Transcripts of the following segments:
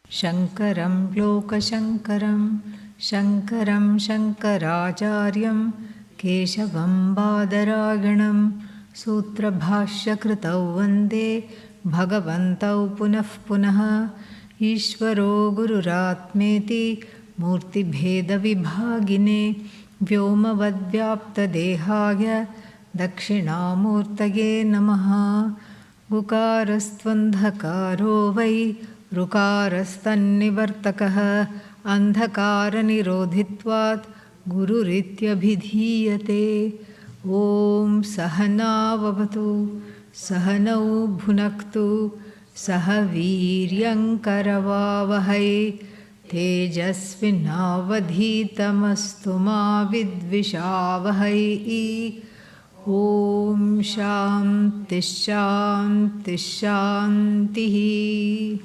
Shankaram Lokashankaram Shankaram Shankaracharyam Keshavam Badaraganam Sutra Bhashya Kritau Vande Bhagavantau Punah Punah Ishvaro Gururatmeti Murti Bheda Vibhagine Vyoma Vadvyapta Dehaya Dakshinamurtage Namaha Gukarastvandhakaro Vai Rukarastanivartakah Andhakaranirodhitvat Gururityabhidhiyate Om Sahana Vavatu Sahanau Bhunaktu Sahaviryankaravavahai Tejasvinavadhitamastu ma vidvishavahai Om Shanti Shanti Shanti.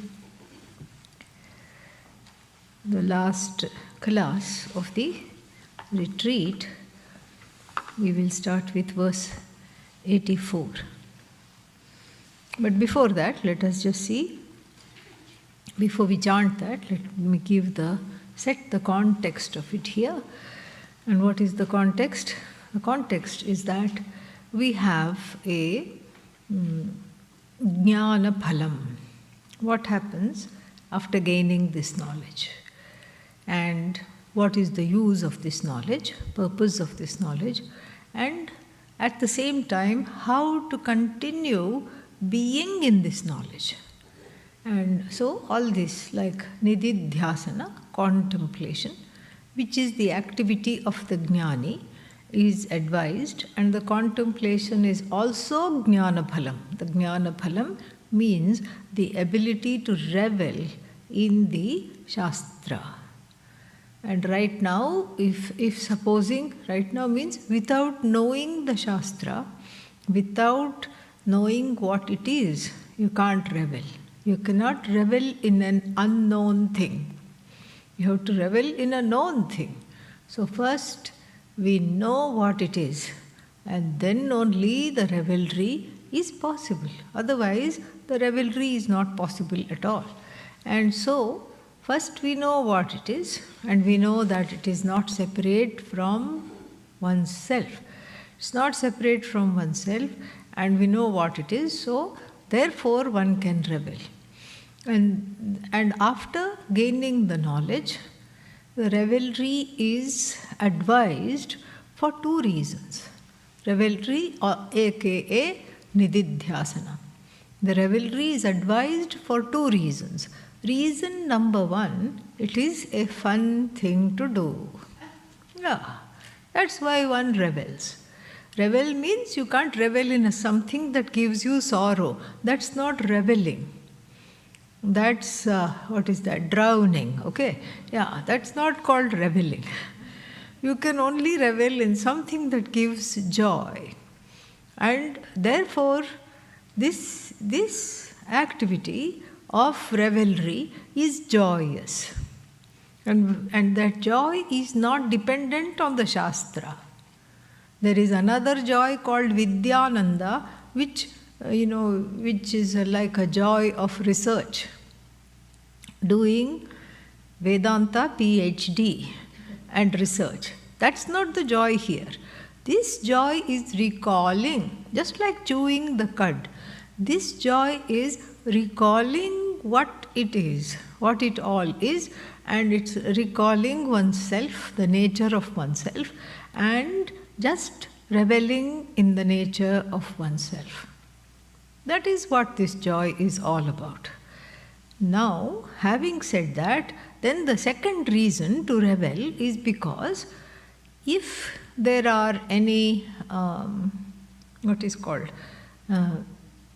The last class of the retreat, we will start with verse 84. But before that, let us just see, before we chant that, let me set the context of it here. And what is the context? The context is that we have a jnana phalam. What happens after gaining this knowledge? And what is the use of this knowledge, purpose of this knowledge, and at the same time, how to continue being in this knowledge. And so all this, like nididhyasana, contemplation, which is the activity of the jnani, is advised, and the contemplation is also jnana phalam. The jnana phalam means the ability to revel in the shastra. And right now, if supposing, right now means without knowing the shastra, without knowing what it is, you can't revel. You cannot revel in an unknown thing. You have to revel in a known thing. So first, we know what it is, and then only the revelry is possible. Otherwise, the revelry is not possible at all. And so, first we know what it is, and we know that it is not separate from oneself. It's not separate from oneself, and we know what it is, so therefore one can revel. And after gaining the knowledge, the revelry is advised for two reasons. Revelry, or aka nididhyasana. The revelry is advised for two reasons. Reason number one, it is a fun thing to do. Yeah, that's why one revels. Revel means you can't revel in something that gives you sorrow. That's not reveling. That's, what is that? Drowning, okay? Yeah, that's not called reveling. You can only revel in something that gives joy. And therefore, this activity of revelry is joyous. And that joy is not dependent on the Shastra. There is another joy called Vidyananda, which is like a joy of research. Doing Vedanta PhD and research. That's not the joy here. This joy is recalling, just like chewing the cud. This joy is recalling what it is, what it all is, and it's recalling oneself, the nature of oneself, and just reveling in the nature of oneself. That is what this joy is all about. Now, having said that, then the second reason to revel is because if there are any,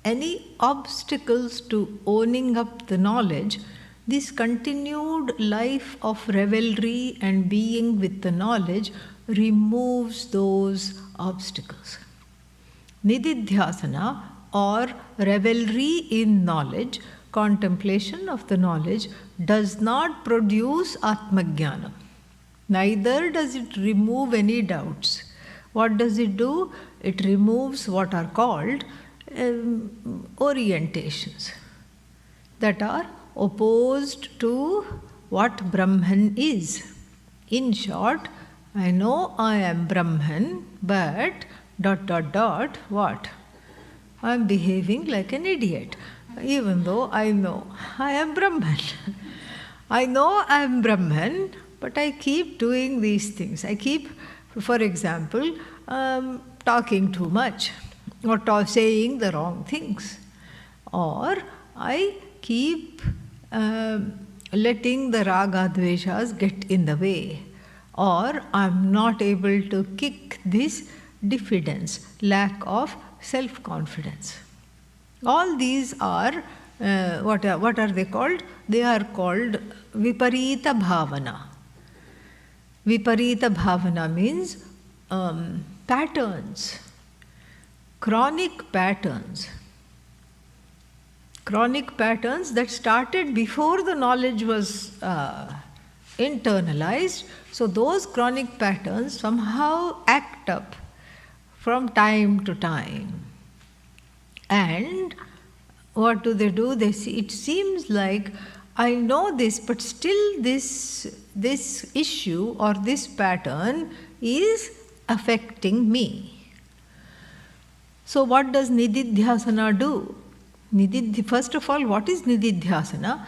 any obstacles to owning up the knowledge, this continued life of revelry and being with the knowledge removes those obstacles. Nididhyasana, or revelry in knowledge, contemplation of the knowledge, does not produce Atmajnana. Neither does it remove any doubts. What does it do? It removes what are called orientations that are opposed to what Brahman is. In short, I know I am Brahman, but ... what? I am behaving like an idiot, even though I know I am Brahman. I know I am Brahman, but I keep doing these things. I keep, for example, talking too much, or saying the wrong things, or I keep letting the raga dveshas get in the way, or I'm not able to kick this diffidence, lack of self-confidence. All these are, what are they called? They are called viparita bhavana. Viparita bhavana means patterns, chronic patterns. Chronic patterns that started before the knowledge was internalized. So those chronic patterns somehow act up from time to time. And what do? They see, it seems like I know this, but still this issue or this pattern is affecting me. So what does nididhyasana do? First of all, what is nididhyasana?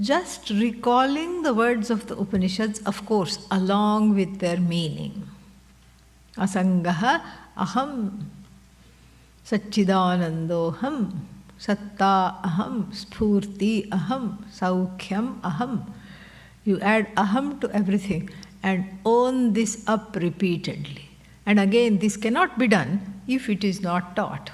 Just recalling the words of the Upanishads, of course, along with their meaning. Asangaha aham, satchidanandoham, satta aham, spurti aham, saukhyam aham. You add aham to everything and own this up repeatedly. And again, this cannot be done if it is not taught.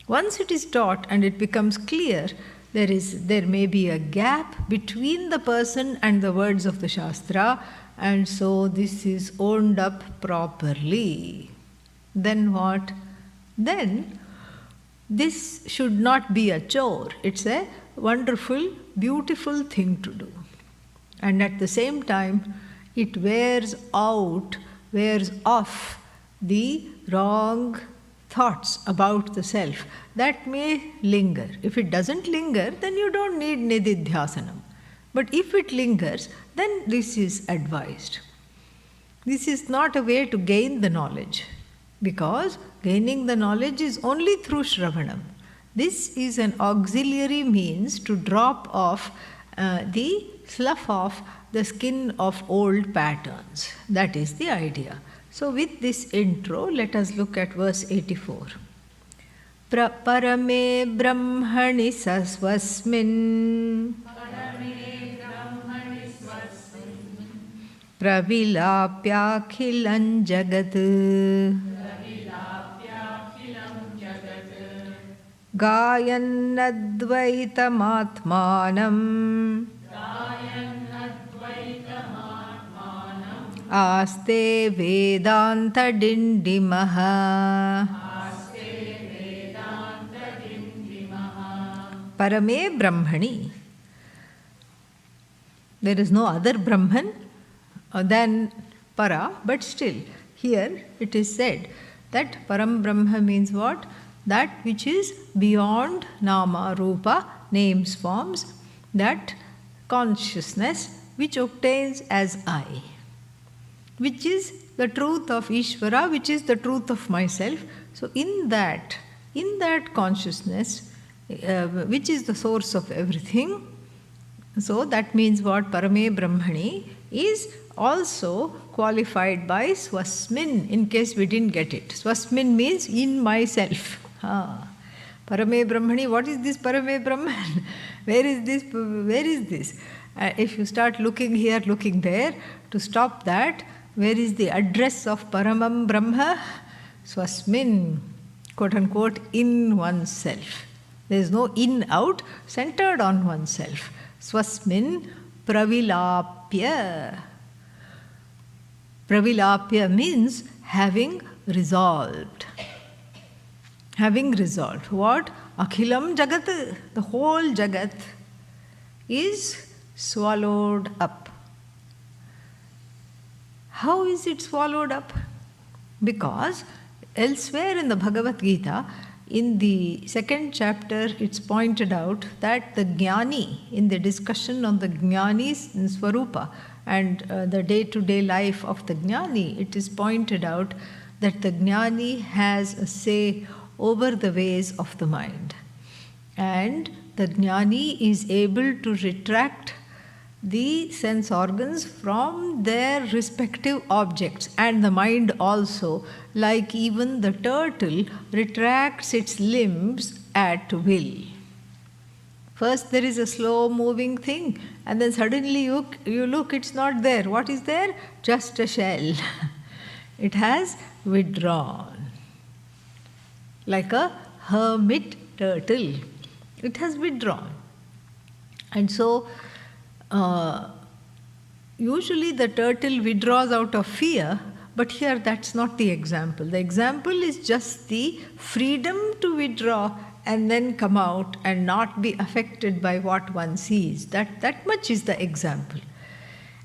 Once it is taught and it becomes clear, there may be a gap between the person and the words of the Shastra, and so this is owned up properly. Then what? Then this should not be a chore. It's a wonderful, beautiful thing to do. And at the same time, it wears off the wrong thoughts about the self that may linger. If it doesn't linger, then you don't need nididhyasanam. But if it lingers, then this is advised. This is not a way to gain the knowledge, because gaining the knowledge is only through Shravanam. This is an auxiliary means to drop off slough off the skin of old patterns. That is the idea. So with this intro, let us look at verse 84. Parame brahmani sasvasmin pravilapyakhilam jagat gayannadvaitamatmanam Aste Vedanta Dindimaha. Parame Brahmani. There is no other Brahman than Para, but still, here it is said that Param Brahma means what? That which is beyond Nama, Rupa, names, forms, that consciousness which obtains as I, which is the truth of Ishvara, which is the truth of myself. So in that consciousness, which is the source of everything, so that means what? Parame Brahmani is also qualified by Swasmin, in case we didn't get it. Swasmin means in myself. Parame Brahmani, what is this Parame Brahman? Where is this? If you start looking here, looking there, to stop that, where is the address of Paramam Brahma? Swasmin, quote unquote, in oneself. There is no in out, centered on oneself. Swasmin pravilapya. Pravilapya means having resolved. Having resolved. What? Akhilam jagat. The whole jagat is swallowed up. How is it swallowed up? Because elsewhere in the Bhagavad Gita, in the second chapter, it's pointed out that the Jnani, in the discussion on the Jnani's Swarupa and the day-to-day life of the Jnani, it is pointed out that the Jnani has a say over the ways of the mind. And the Jnani is able to retract the sense organs from their respective objects, and the mind also, like even the turtle, retracts its limbs at will. First there is a slow moving thing, and then suddenly you look, it's not there. What is there? Just a shell. It has withdrawn. Like a hermit turtle, it has withdrawn. And so usually the turtle withdraws out of fear, but here that's not the example. The example is just the freedom to withdraw and then come out and not be affected by what one sees. That much is the example.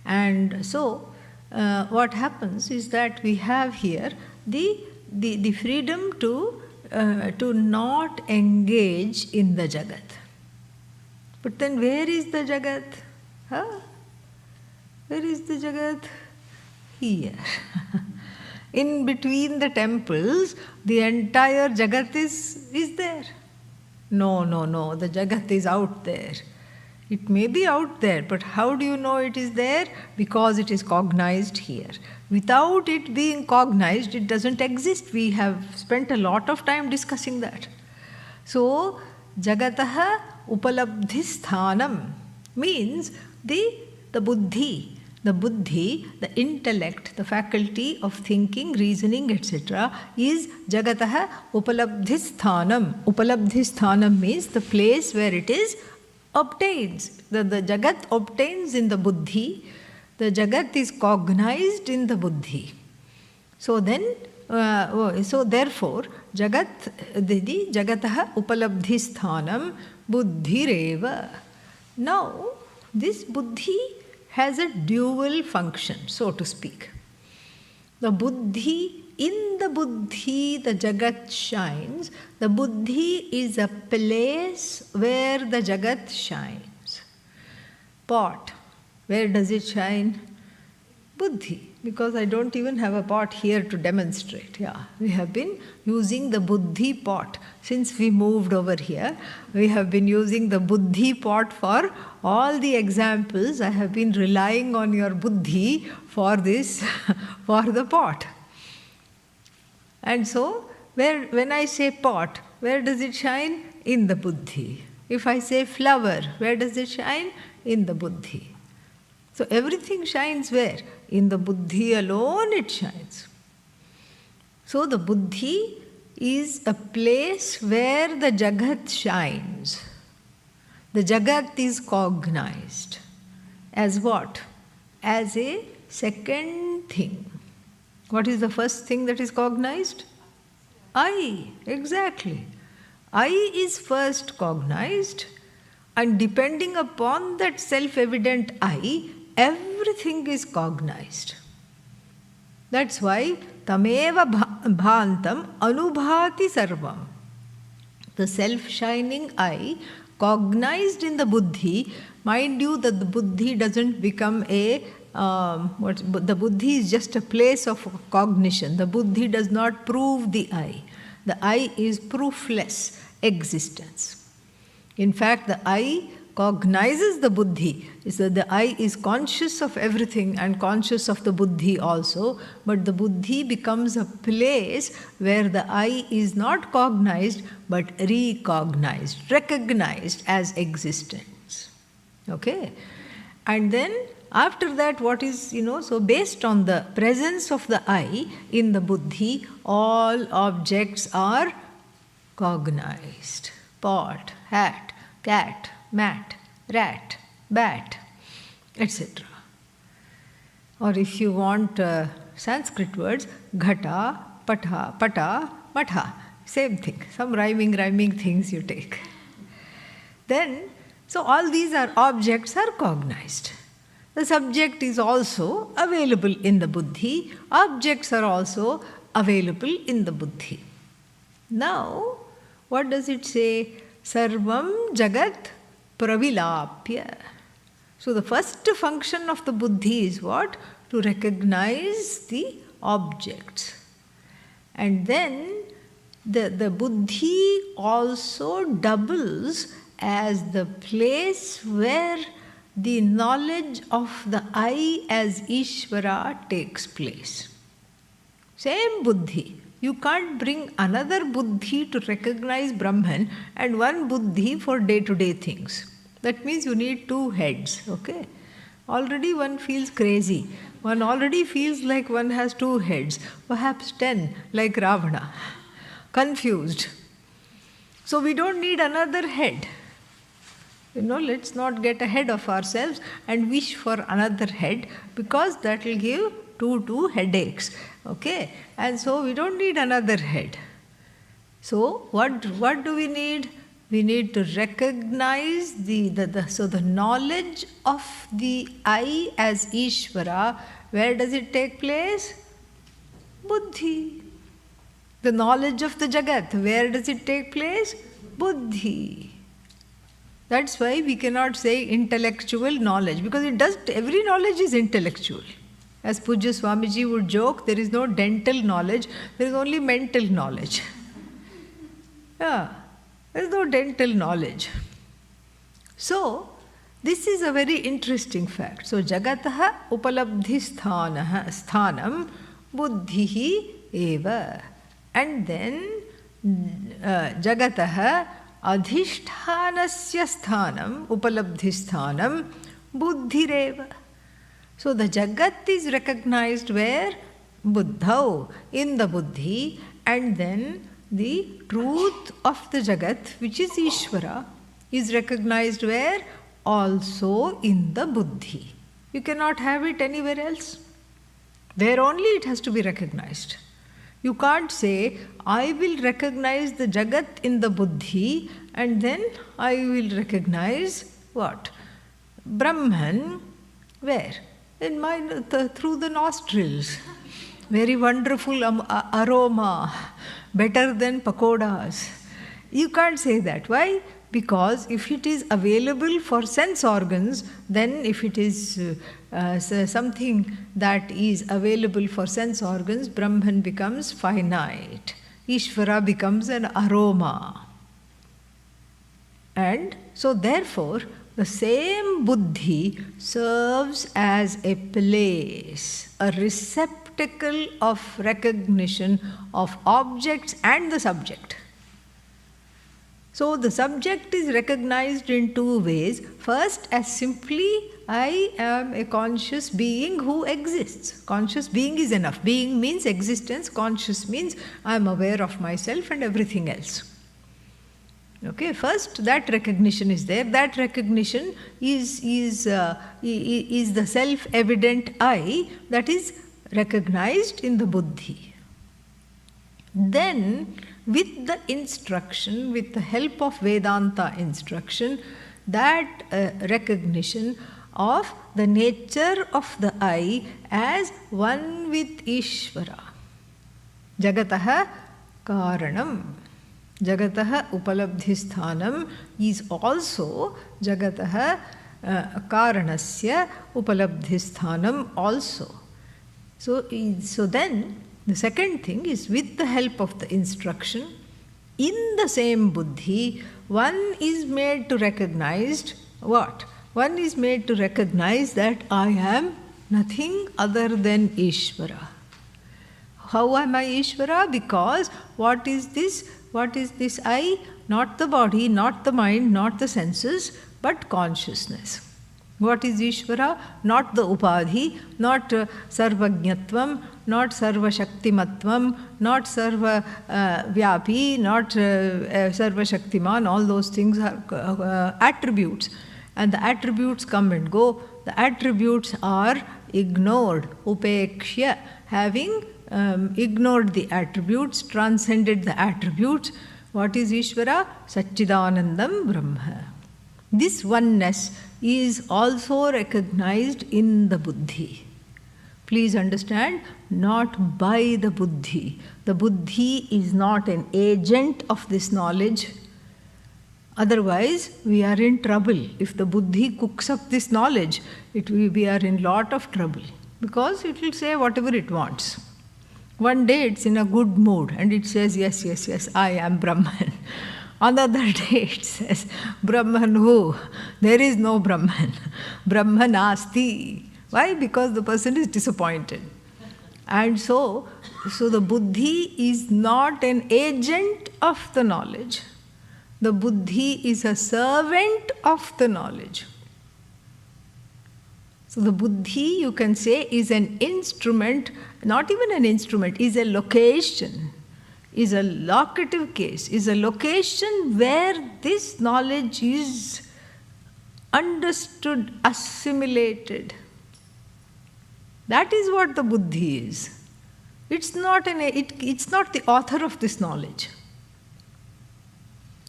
And so what happens is that we have here the freedom to not engage in the Jagat. But then where is the Jagat? Huh? Where is the Jagat? Here. In between the temples, the entire Jagat is there. No, the Jagat is out there. It may be out there, but how do you know it is there? Because it is cognized here. Without it being cognized, it doesn't exist. We have spent a lot of time discussing that. So, Jagataha upalabdhisthanam means the buddhi, the intellect, the faculty of thinking, reasoning, etc. is Jagataha upalabdhisthanam. Upalabdhisthanam means the place where it is obtains. The Jagat obtains in the buddhi. The Jagat is cognized in the buddhi. So then, therefore, the Jagataha upalabdhisthanam buddhireva. Now, this buddhi has a dual function, so to speak. The buddhi, in the buddhi, the Jagat shines. The buddhi is a place where the Jagat shines. Pot, where does it shine? Buddhi, because I don't even have a pot here to demonstrate. Yeah, we have been using the buddhi pot. Since we moved over here, we have been using the buddhi pot for all the examples. I have been relying on your buddhi for this, for the pot. And so, when I say pot, where does it shine? In the buddhi. If I say flower, where does it shine? In the buddhi. So everything shines where? In the buddhi alone it shines. So the buddhi is a place where the Jagat shines. The Jagat is cognized. As what? As a second thing. What is the first thing that is cognized? I, exactly. I is first cognized, and depending upon that self-evident I, everything is cognized. That's why tameva bhantam anubhati sarvam. The self-shining I, cognized in the buddhi, mind you that the buddhi doesn't become the buddhi is just a place of cognition. The buddhi does not prove the I. The I is proofless existence. In fact, the I cognizes the buddhi. The I is conscious of everything and conscious of the buddhi also, but the buddhi becomes a place where the I is not cognized but recognized, recognized as existence. Okay? And then after that, what is, so based on the presence of the I in the buddhi, all objects are cognized. Pot, hat, cat, mat, rat, bat, etc. Or if you want Sanskrit words, ghata, pata, pata, matha, same thing. Some rhyming things you take. Then, so all these objects are cognized. The subject is also available in the buddhi. Objects are also available in the buddhi. Now, What does it say? Sarvam Jagat Pravilapya. So the first function of the buddhi is what? To recognize the objects. And then the buddhi also doubles as the place where the knowledge of the I as Ishvara takes place. Same buddhi. You can't bring another buddhi to recognize Brahman and one buddhi for day-to-day things. That means you need two heads, okay? Already one feels crazy. One already feels like one has two heads, perhaps 10, like Ravana. Confused. So we don't need another head. Let's not get ahead of ourselves and wish for another head, because that will give two headaches, okay? And so we don't need another head. So what do we need? We need to recognize the knowledge of the I as Ishvara. Where does it take place? Buddhi. The knowledge of the Jagat. Where does it take place? Buddhi. That's why we cannot say intellectual knowledge, because every knowledge is intellectual. As Pujya Swamiji would joke, there is no dental knowledge, there is only mental knowledge. Yeah. There is no dental knowledge. So, this is a very interesting fact. So, Jagataha upalabdhi sthanam buddhihi eva. And then, Jagataha adhishthanasya sthanam upalabdhi sthanam buddhireva. So, the Jagat is recognized where? Buddhau, in the buddhi, and then the truth of the Jagat, which is Ishvara, is recognized where? Also in the buddhi. You cannot have it anywhere else. There only it has to be recognized. You can't say, I will recognize the Jagat in the buddhi and then I will recognize what? Brahman, where? Through the nostrils. Very wonderful aroma, better than pakodas. You can't say that. Why? Because if it is available for sense organs, then if it is something that is available for sense organs, Brahman becomes finite. Ishvara becomes an aroma. And so therefore, the same buddhi serves as a place, a receptacle of recognition of objects and the subject. So the subject is recognized in two ways. First, as simply, I am a conscious being who exists. Conscious being is enough. Being means existence. Conscious means I am aware of myself and everything else. Okay, first that recognition is there. That recognition is the self-evident I that is recognized in the buddhi. Then, with the instruction, with the help of Vedanta instruction, that recognition of the nature of the I as one with Ishvara. Jagataha Karanam. Jagataha Upalabdhisthanam is also Jagataha Karanasya Upalabdhisthanam also. So then, the second thing is, with the help of the instruction, in the same buddhi, one is made to recognize what? One is made to recognize that I am nothing other than Ishvara. How am I Ishvara? Because what is this? What is this I? Not the body, not the mind, not the senses, but consciousness. What is Ishvara? Not the upadhi, not sarvajñatvam, not sarva shaktimatvam, not sarva vyapi, not sarva shaktiman. All those things are attributes. And the attributes come and go. The attributes are ignored. Upekshya, having ignored the attributes, transcended the attributes. What is Ishvara? Satchidanandam Brahma. This oneness is also recognized in the buddhi. Please understand, not by the buddhi. The buddhi is not an agent of this knowledge. Otherwise, we are in trouble. If the buddhi cooks up this knowledge, we are in lot of trouble, because it will say whatever it wants. One day it's in a good mood and it says, yes, yes, yes, I am Brahman. Another day it says, Brahman who? There is no Brahman. Brahman asti. Why? Because the person is disappointed. And so the buddhi is not an agent of the knowledge. The buddhi is a servant of the knowledge. So the buddhi, you can say, is an instrument, not even an instrument, is a location, is a locative case, is a location where this knowledge is understood, assimilated. That is what the buddhi is. It's not the author of this knowledge.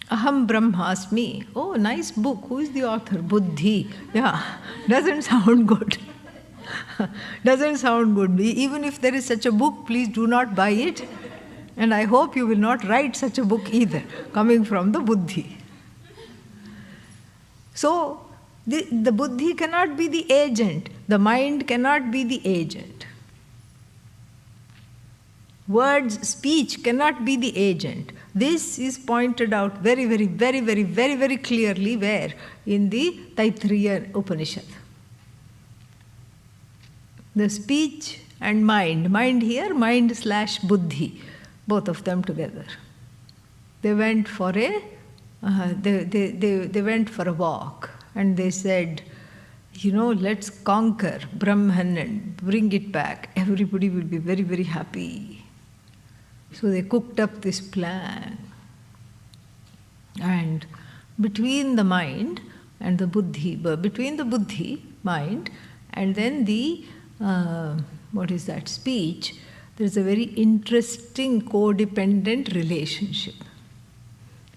Aham Brahmasmi. Oh, nice book. Who is the author? Buddhi. Yeah, doesn't sound good. Doesn't sound good. Even if there is such a book, please do not buy it. And I hope you will not write such a book either, coming from the buddhi. So, the buddhi cannot be the agent. The mind cannot be the agent. Words, speech cannot be the agent. This is pointed out very, very, very, very, very, very clearly where? In the Taittiriya Upanishad. The speech and mind here, mind/buddhi, both of them together. They went for a walk and they said, let's conquer Brahman and bring it back. Everybody will be very, very happy. So they cooked up this plan. And between the mind and the buddhi, between the buddhi, mind, and then the, speech, there is a very interesting codependent relationship.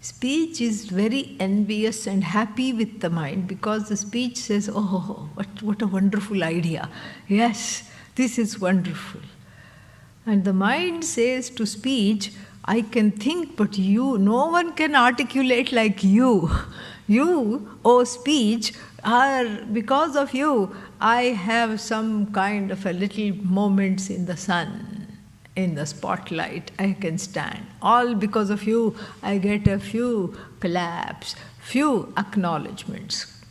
Speech is very envious and happy with the mind because the speech says, oh, what a wonderful idea. Yes, this is wonderful. And the mind says to speech, I can think, but no one can articulate like you. You, oh speech, because of you, I have some kind of a little moments in the sun, in the spotlight, I can stand. All because of you, I get a few claps, few acknowledgements.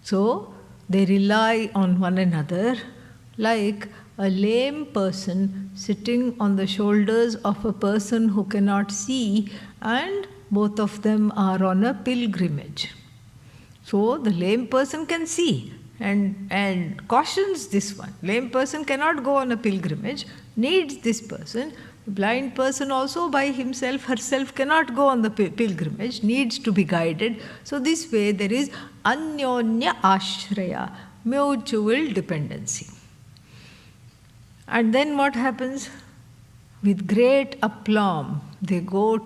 So, they rely on one another like a lame person sitting on the shoulders of a person who cannot see, and both of them are on a pilgrimage. So the lame person can see and cautions this one. Lame person cannot go on a pilgrimage, needs this person. The blind person also by himself, herself cannot go on the pilgrimage, needs to be guided. So this way there is anyonya ashraya, mutual dependency. And then what happens? With great aplomb, they go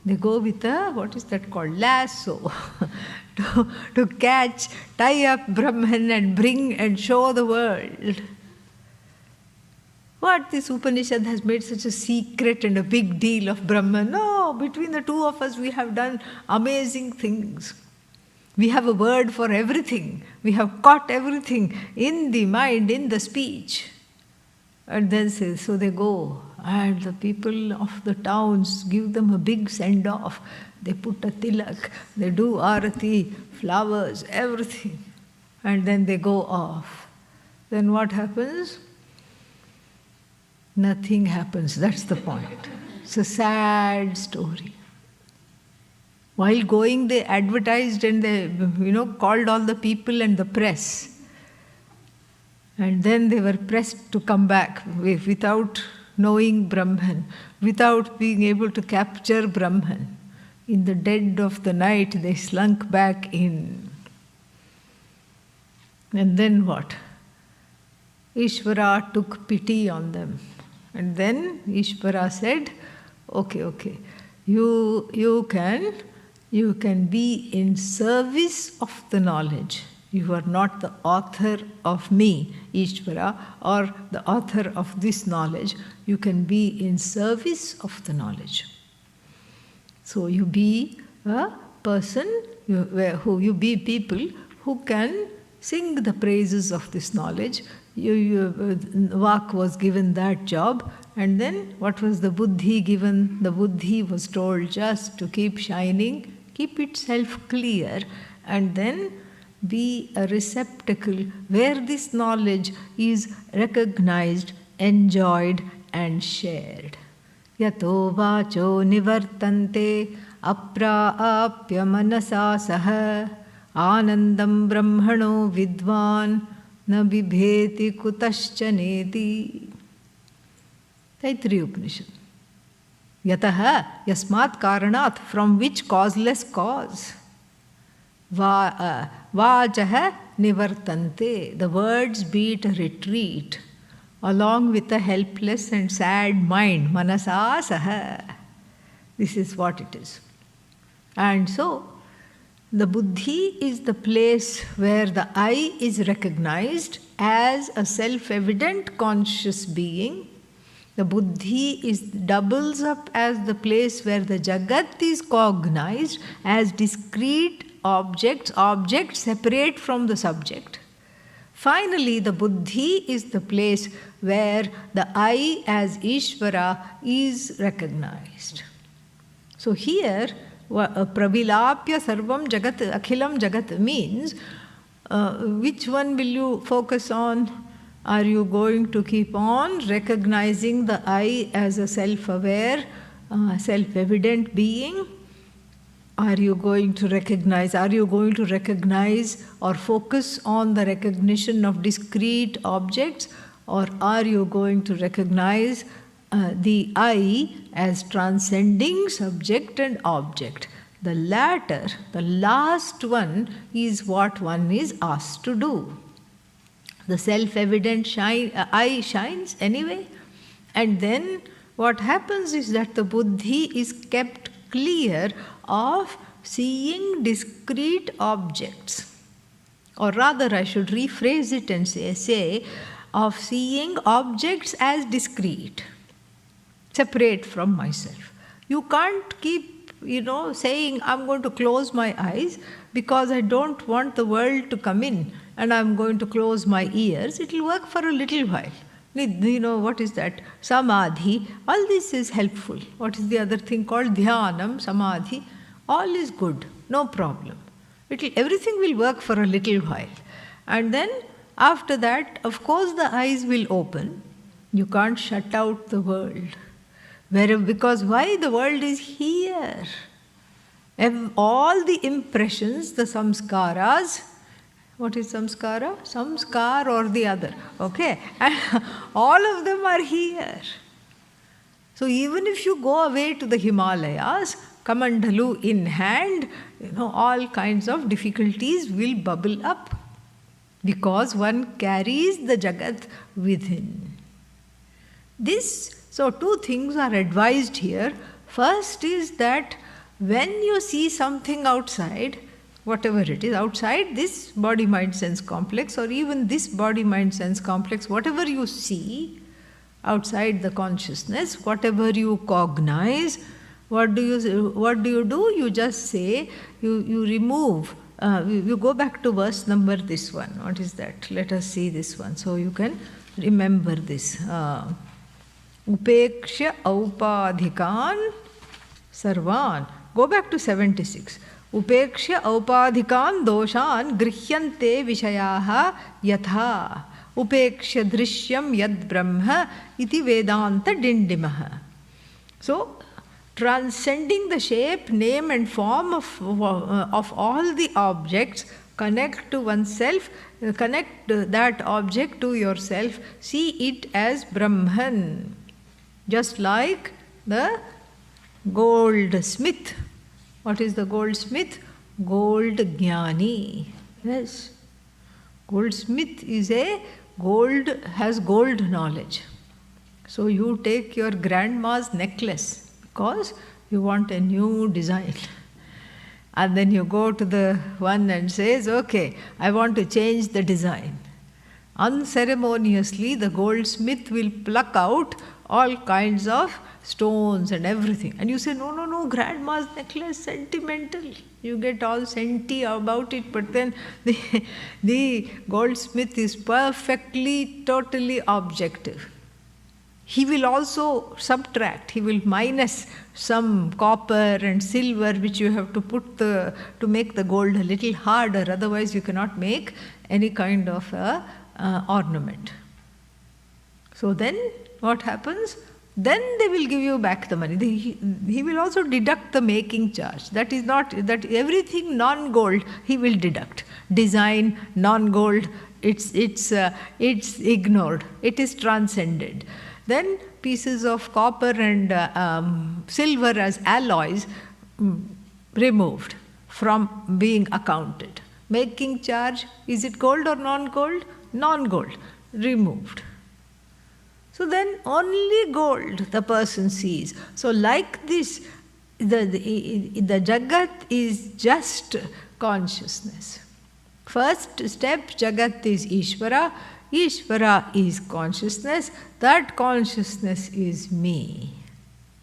with a, what is that called? Lasso. to catch, tie up Brahman and bring and show the world. What this Upanishad has made such a secret and a big deal of Brahman? No, between the two of us we have done amazing things. We have a word for everything. We have caught everything in the mind, in the speech. And then so they go, and the people of the towns give them a big send-off. They put a tilak, they do arati, flowers, everything. And then they go off. Then what happens? Nothing happens, that's the point. It's a sad story. While going, they advertised and they, called all the people and the press. And then they were pressed to come back without knowing Brahman, without being able to capture Brahman. In the dead of the night, they slunk back in. And then what? Ishvara took pity on them. And then Ishvara said, okay, you can be in service of the knowledge. You are not the author of me, Ishvara, or the author of this knowledge. You can be in service of the knowledge. So you be a person, you be people who can sing the praises of this knowledge. Vak was given that job, and then what was the buddhi given? The buddhi was told just to keep shining, keep itself clear, and then be a receptacle where this knowledge is recognized, enjoyed, and shared. Yato vacho nivartante apraapya manasa saha anandam brahmano vidvan na bibheti kutaschaneti. Taittiriya Upanishad. Yataha yasmat karanat, from which causeless cause. Vachaha nivartante, the words beat a retreat along with a helpless and sad mind. Manasa saha. This is what it is. And so, the buddhi is the place where the I is recognized as a self-evident conscious being. The buddhi doubles up as the place where the jagat is cognized as discrete objects separate from the subject. Finally, the buddhi is the place where the I as Ishvara is recognized. So here, pravilapya sarvam jagat akhilam jagat means which one will you focus on? Are you going to keep on recognizing the I as a self-aware, self-evident being? Are you going to recognize or focus on the recognition of discrete objects, or are you going to recognize the I as transcending subject and object? The latter, the last one, is what one is asked to do. The self-evident I shines anyway, and then what happens is that the buddhi is kept clear of seeing discrete objects, or rather I should rephrase it and say of seeing objects as discrete, separate from myself. You can't keep, saying I'm going to close my eyes because I don't want the world to come in, and I'm going to close my ears. It will work for a little while. What is that? Samadhi. All this is helpful. What is the other thing called? Dhyanam, Samadhi. All is good. No problem. Everything will work for a little while. And then after that, of course, the eyes will open. You can't shut out the world. Because why? The world is here. All the impressions, the samskaras. What is samskara? Samskar or the other. Okay? And all of them are here. So even if you go away to the Himalayas, Kamandalu in hand, all kinds of difficulties will bubble up because one carries the Jagat within. So two things are advised here. First is that when you see something outside, whatever it is, outside this body-mind-sense complex, or even this body-mind-sense complex, whatever you see outside the consciousness, whatever you cognize, what do you do? You just say, you remove, you go back to verse number this one. What is that? Let us see this one so you can remember this. Upeksha aupadhikan sarvan. Go back to 76. Upeksha aupadhikan doshan grihyante vishayaha yatha. Upeksha drishyam yad brahma iti Vedanta Dindimaha. So, transcending the shape, name and form of all the objects, connect to oneself, connect that object to yourself, see it as Brahman. Just like the goldsmith. What is the goldsmith? Gold Jnani. Yes. Goldsmith has gold knowledge. So you take your grandma's necklace because you want a new design. And then you go to the one and says, okay, I want to change the design. Unceremoniously, the goldsmith will pluck out all kinds of stones and everything. And you say, no, no, no, grandma's necklace, sentimental. You get all senti about it, but then the goldsmith is perfectly, totally objective. He will also subtract, he will minus some copper and silver which you have to put to make the gold a little harder, otherwise you cannot make any kind of ornament. So then what happens? Then they will give you back the money. He will also deduct the making charge. That is not, that everything non-gold he will deduct. Design, non-gold, it's ignored, it is transcended. Then pieces of copper and silver as alloys removed from being accounted. Making charge, is it gold or non-gold? Non-gold, removed. So then only gold the person sees. So like this, the Jagat is just consciousness. First step, Jagat is Ishvara. Ishvara is consciousness. That consciousness is me.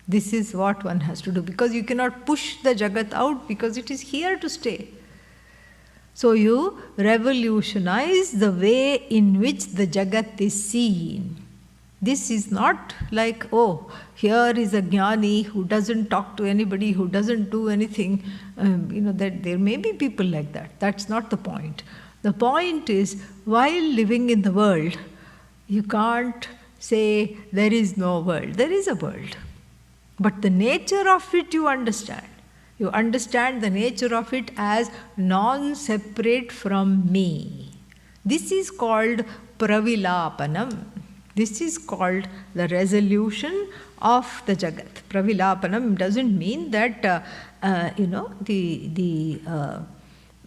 This is what one has to do, because you cannot push the Jagat out because it is here to stay. So you revolutionize the way in which the Jagat is seen. This is not like, oh, here is a jnani who doesn't talk to anybody, who doesn't do anything. That there may be people like that. That's not the point. The point is, while living in the world, you can't say there is no world. There is a world. But the nature of it you understand. You understand the nature of it as non-separate from me. This is called pravilapanam. This is called the resolution of the Jagat. Pravilapanam doesn't mean that,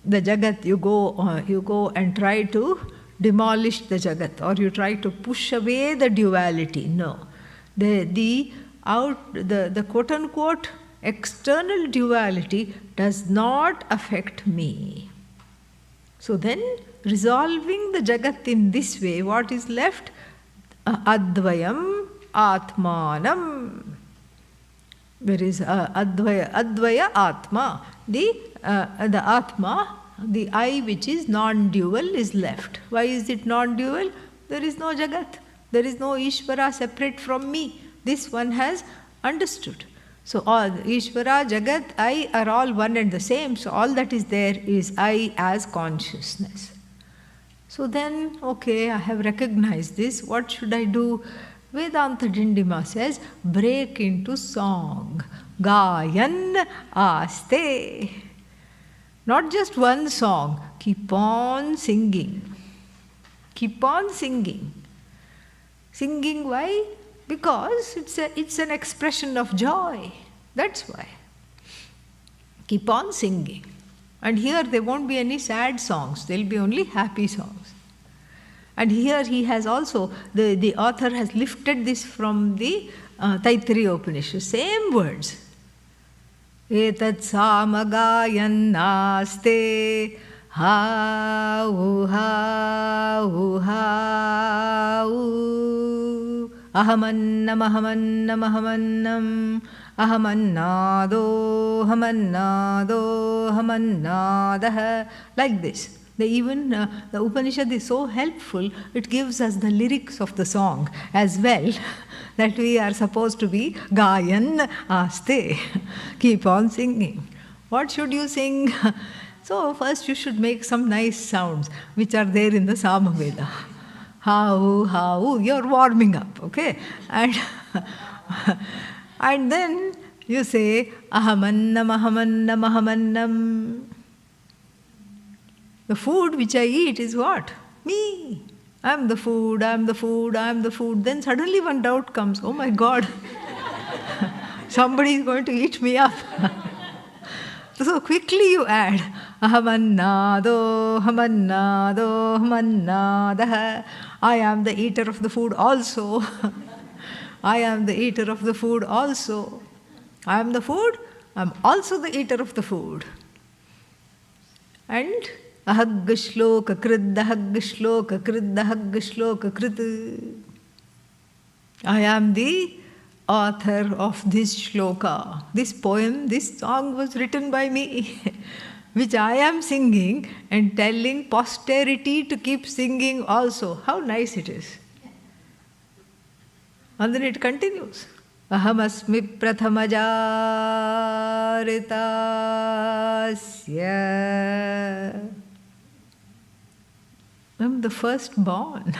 the Jagat, you go and try to demolish the Jagat, or you try to push away the duality. No. The quote-unquote external duality does not affect me. So then, resolving the Jagat in this way, what is left? Advayam Atmanam. There is Advaya Atma. The Atma, the I which is non-dual, is left. Why is it non-dual? There is no Jagat. There is no Ishvara separate from me. This one has understood. So all Ishvara, Jagat, I are all one and the same. So all that is there is I as consciousness. So then, okay, I have recognized this. What should I do? Vedanta Dindima says, break into song. Gayan aste. Not just one song. Keep on singing. Keep on singing. Singing why? Because it's an expression of joy. That's why. Keep on singing. And here there won't be any sad songs. There will be only happy songs. And here he has also, the author has lifted this from the Taittiriya Upanishad. Same words. Etat samagayan naste ha-u ha-u ha-u ahamannam ahamannam ahamannam ahamannado hamannado hamannadah. Like this. The Upanishad is so helpful, it gives us the lyrics of the song as well, that we are supposed to be Gayan Aste. Keep on singing. What should you sing? So first you should make some nice sounds which are there in the Samaveda. How, you're warming up, okay? And then you say Ahamannam, Ahamannam, Ahamannam. The food which I eat is what? Me. I am the food, I am the food, I am the food. Then suddenly one doubt comes, oh my God, somebody is going to eat me up. So quickly you add, ahamannado, hamannado, hamannadah. I am the eater of the food also. I am the eater of the food also. I am the food, I am also the eater of the food. And ahag shloka krid, ahag shloka krid, ahag shloka krid. I am the author of this shloka. This poem, this song was written by me, which I am singing and telling posterity to keep singing also. How nice it is. And then it continues. Ahamasmi prathamajarittasya. I'm the firstborn.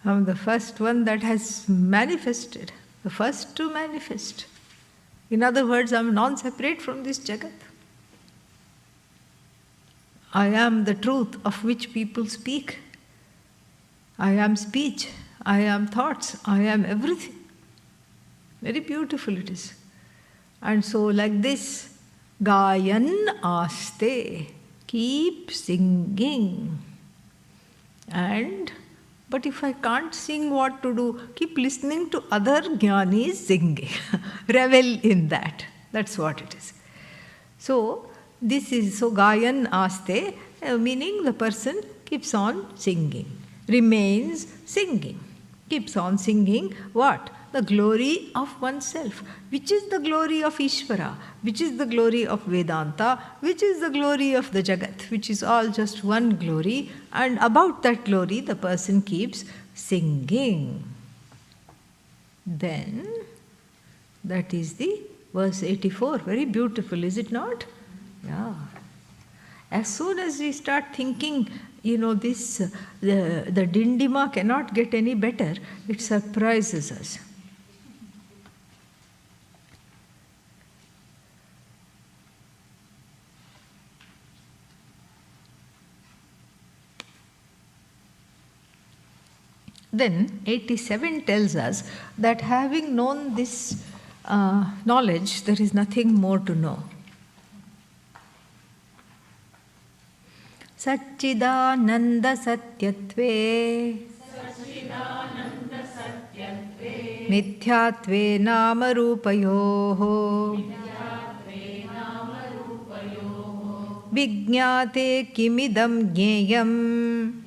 I'm the first one that has manifested, the first to manifest. In other words, I'm non-separate from this Jagat. I am the truth of which people speak. I am speech, I am thoughts, I am everything. Very beautiful it is. And so like this, Gayan aste, keep singing. But if I can't sing, what to do? Keep listening to other jnanis singing. Revel in that. That's what it is. So, Gayan aste, meaning the person keeps on singing, remains singing, keeps on singing what? The glory of oneself, which is the glory of Ishvara, which is the glory of Vedanta, which is the glory of the Jagat, which is all just one glory, and about that glory the person keeps singing. Then, that is the verse 84, very beautiful, is it not? Yeah. As soon as we start thinking, the Dindima cannot get any better, it surprises us. Then 87 tells us that having known this knowledge, there is nothing more to know. Satchidananda satyatve mithyatve nama rupayoho vijñāte kimidam jneyam.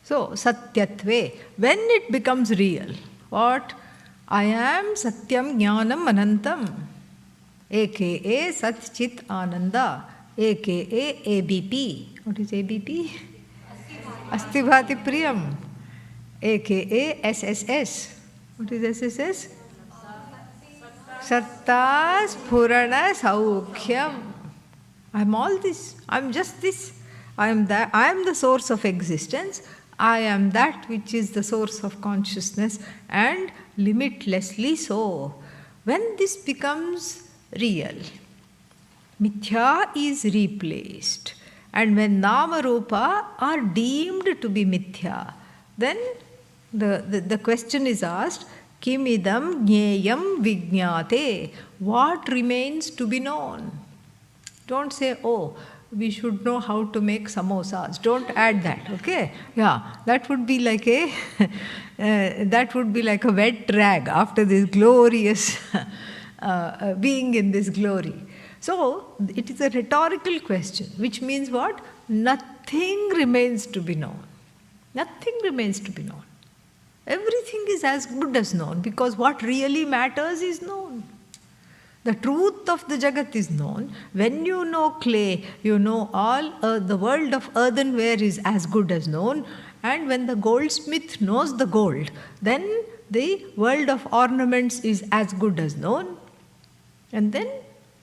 So, satyatve, when it becomes real, what? I am satyam jnanam anantam, aka Sat Chit Ananda, aka ABP. What is ABP? Astivati Priyam, aka SSS. What is SSS? Satta Spurana Saukhyam. I am all this. I am just this. I am that. I am the source of existence. I am that which is the source of consciousness, and limitlessly so. When this becomes real, mithya is replaced. And when nama rupa are deemed to be mithya, then the question is asked, kimidam jneyam vijñāte, what remains to be known? Don't say, oh, we should know how to make samosas. Don't add that, okay? Yeah, that would be like a wet rag after this glorious being in this glory. So it is a rhetorical question, which means what? Nothing remains to be known. Nothing remains to be known. Everything is as good as known, because what really matters is known. The truth of the Jagat is known. When you know clay, you know all the world of earthenware is as good as known. And when the goldsmith knows the gold, then the world of ornaments is as good as known. And then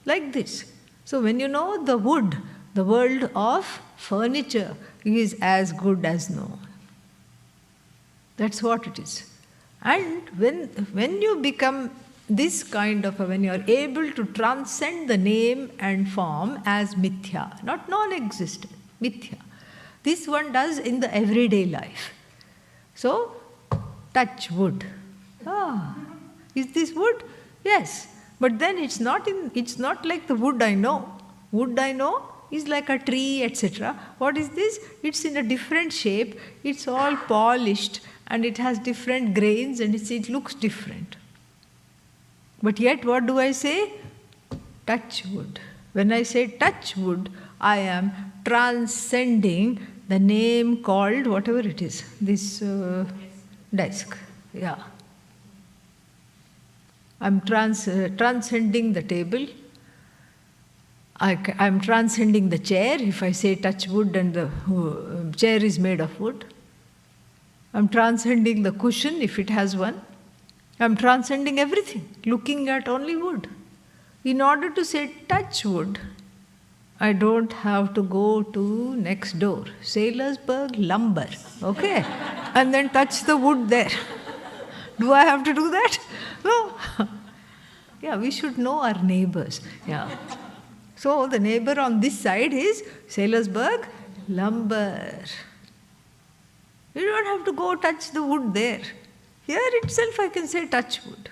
like this. So when you know the wood, the world of furniture is as good as known. That's what it is. And when you become this kind of, when you are able to transcend the name and form as mithya, not non-existent, mithya. This one does in the everyday life. So, touch wood. Is this wood? Yes. But then it's not like the wood I know. Wood I know is like a tree, etc. What is this? It's in a different shape. It's all polished and it has different grains and it looks different. But yet what do I say? Touch wood. When I say touch wood, I am transcending the name called whatever it is, this desk. Yeah. I'm transcending the table. I'm transcending the chair if I say touch wood and the chair is made of wood. I'm transcending the cushion if it has one. I'm transcending everything, looking at only wood. In order to say touch wood, I don't have to go to next door, Sailorsburg lumber, okay? And then touch the wood there. Do I have to do that? No. Yeah, we should know our neighbors. Yeah. So the neighbor on this side is Sailorsburg lumber. You don't have to go touch the wood there. Here itself I can say touch wood.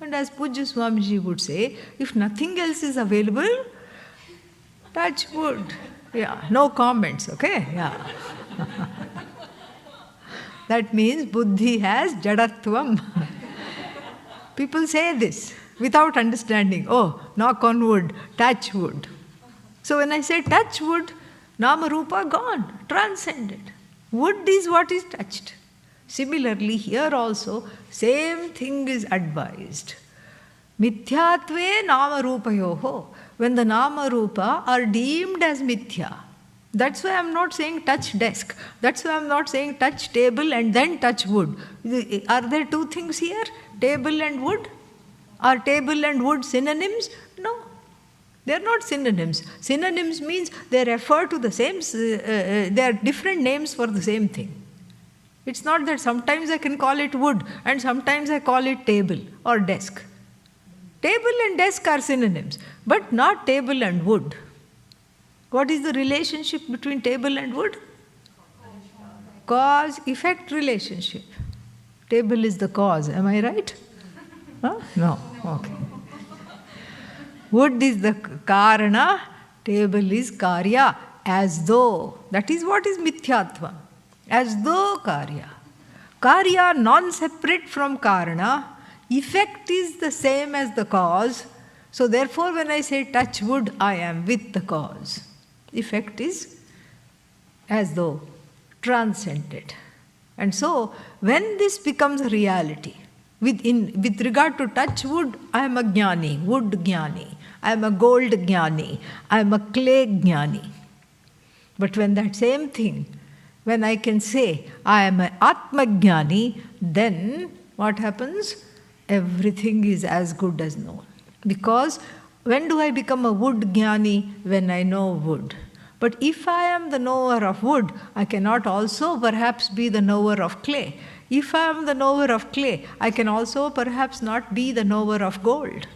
And as Pujya Swamiji would say, if nothing else is available, touch wood. Yeah, no comments, okay? Yeah. That means buddhi has jadatvam. People say this without understanding. Oh, knock on wood, touch wood. So when I say touch wood, nama rupa gone, transcended. Wood is what is touched. Similarly, here also, same thing is advised. Mithyatve nama rupayoho. When the nama rupa are deemed as mithya. That's why I'm not saying touch desk. That's why I'm not saying touch table and then touch wood. Are there two things here? Table and wood? Are table and wood synonyms? No. They are not synonyms. Synonyms means they refer to the same, they are different names for the same thing. It's not that sometimes I can call it wood and sometimes I call it table or desk. Table and desk are synonyms, but not table and wood. What is the relationship between table and wood? Cause-effect relationship. Table is the cause, am I right? Huh? No, okay. Wood is the karana, table is karya, as though. That is what is mithyatva. As though karya. Karya non-separate from karana, effect is the same as the cause. So therefore when I say touch wood, I am with the cause. Effect is as though transcended. And so when this becomes a reality, with regard to touch wood, I am a jnani, wood jnani. I am a gold jnani. I am a clay jnani. But when that same thing, when I can say I am an atma jnani, then what happens? Everything is as good as known. Because when do I become a wood jnani? When I know wood. But if I am the knower of wood, I cannot also perhaps be the knower of clay. If I am the knower of clay, I can also perhaps not be the knower of gold.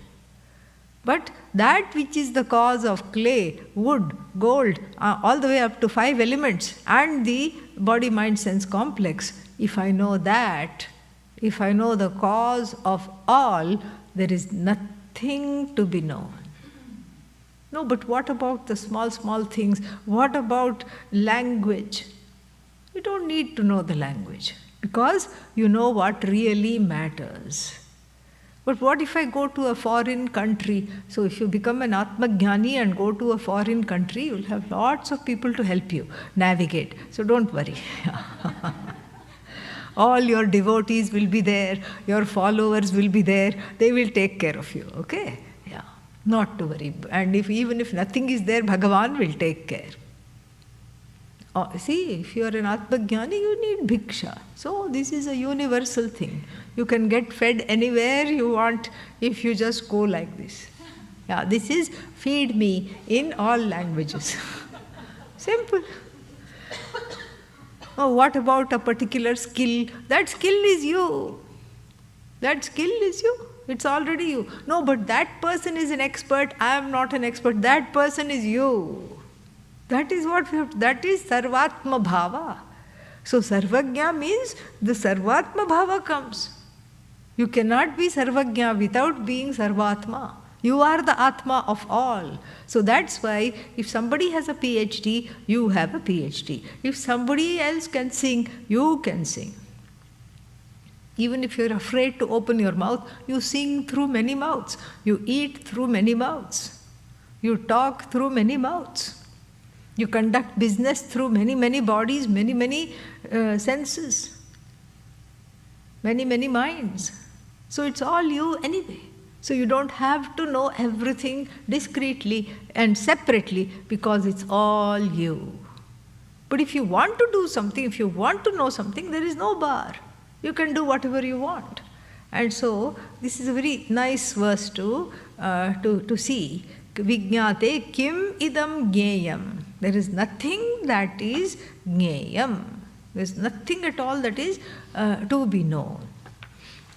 But that which is the cause of clay, wood, gold, all the way up to 5 elements and the body-mind-sense complex, if I know that, if I know the cause of all, there is nothing to be known. No, but what about the small, small things? What about language? You don't need to know the language because you know what really matters. But what if I go to a foreign country? So if you become an Atma Jnani and go to a foreign country, you'll have lots of people to help you navigate. So don't worry. All your devotees will be there, your followers will be there, they will take care of you, okay? Yeah, not to worry. And even if nothing is there, Bhagavan will take care. Oh, see, if you are an Atma Jnani, you need bhiksha. So this is a universal thing. You can get fed anywhere you want if you just go like this. Yeah, this is feed me in all languages. Simple. Oh, what about a particular skill? That skill is you. That skill is you. It's already you. No, but that person is an expert. I am not an expert. That person is you. That is what we have to, that is Sarvatma Bhava. So Sarvagya means the Sarvatma Bhava comes. You cannot be Sarvagya without being Sarvatma. You are the Atma of all. So that's why if somebody has a PhD, you have a PhD. If somebody else can sing, you can sing. Even if you're afraid to open your mouth, you sing through many mouths. You eat through many mouths. You talk through many mouths. You conduct business through many, many bodies, many, many senses, many, many minds. So it's all you anyway. So you don't have to know everything discreetly and separately because it's all you. But if you want to do something, if you want to know something, there is no bar. You can do whatever you want. And so this is a very nice verse to see. Vijñāte kim idam jneyam. There is nothing that is jneyam. There is nothing at all that is to be known.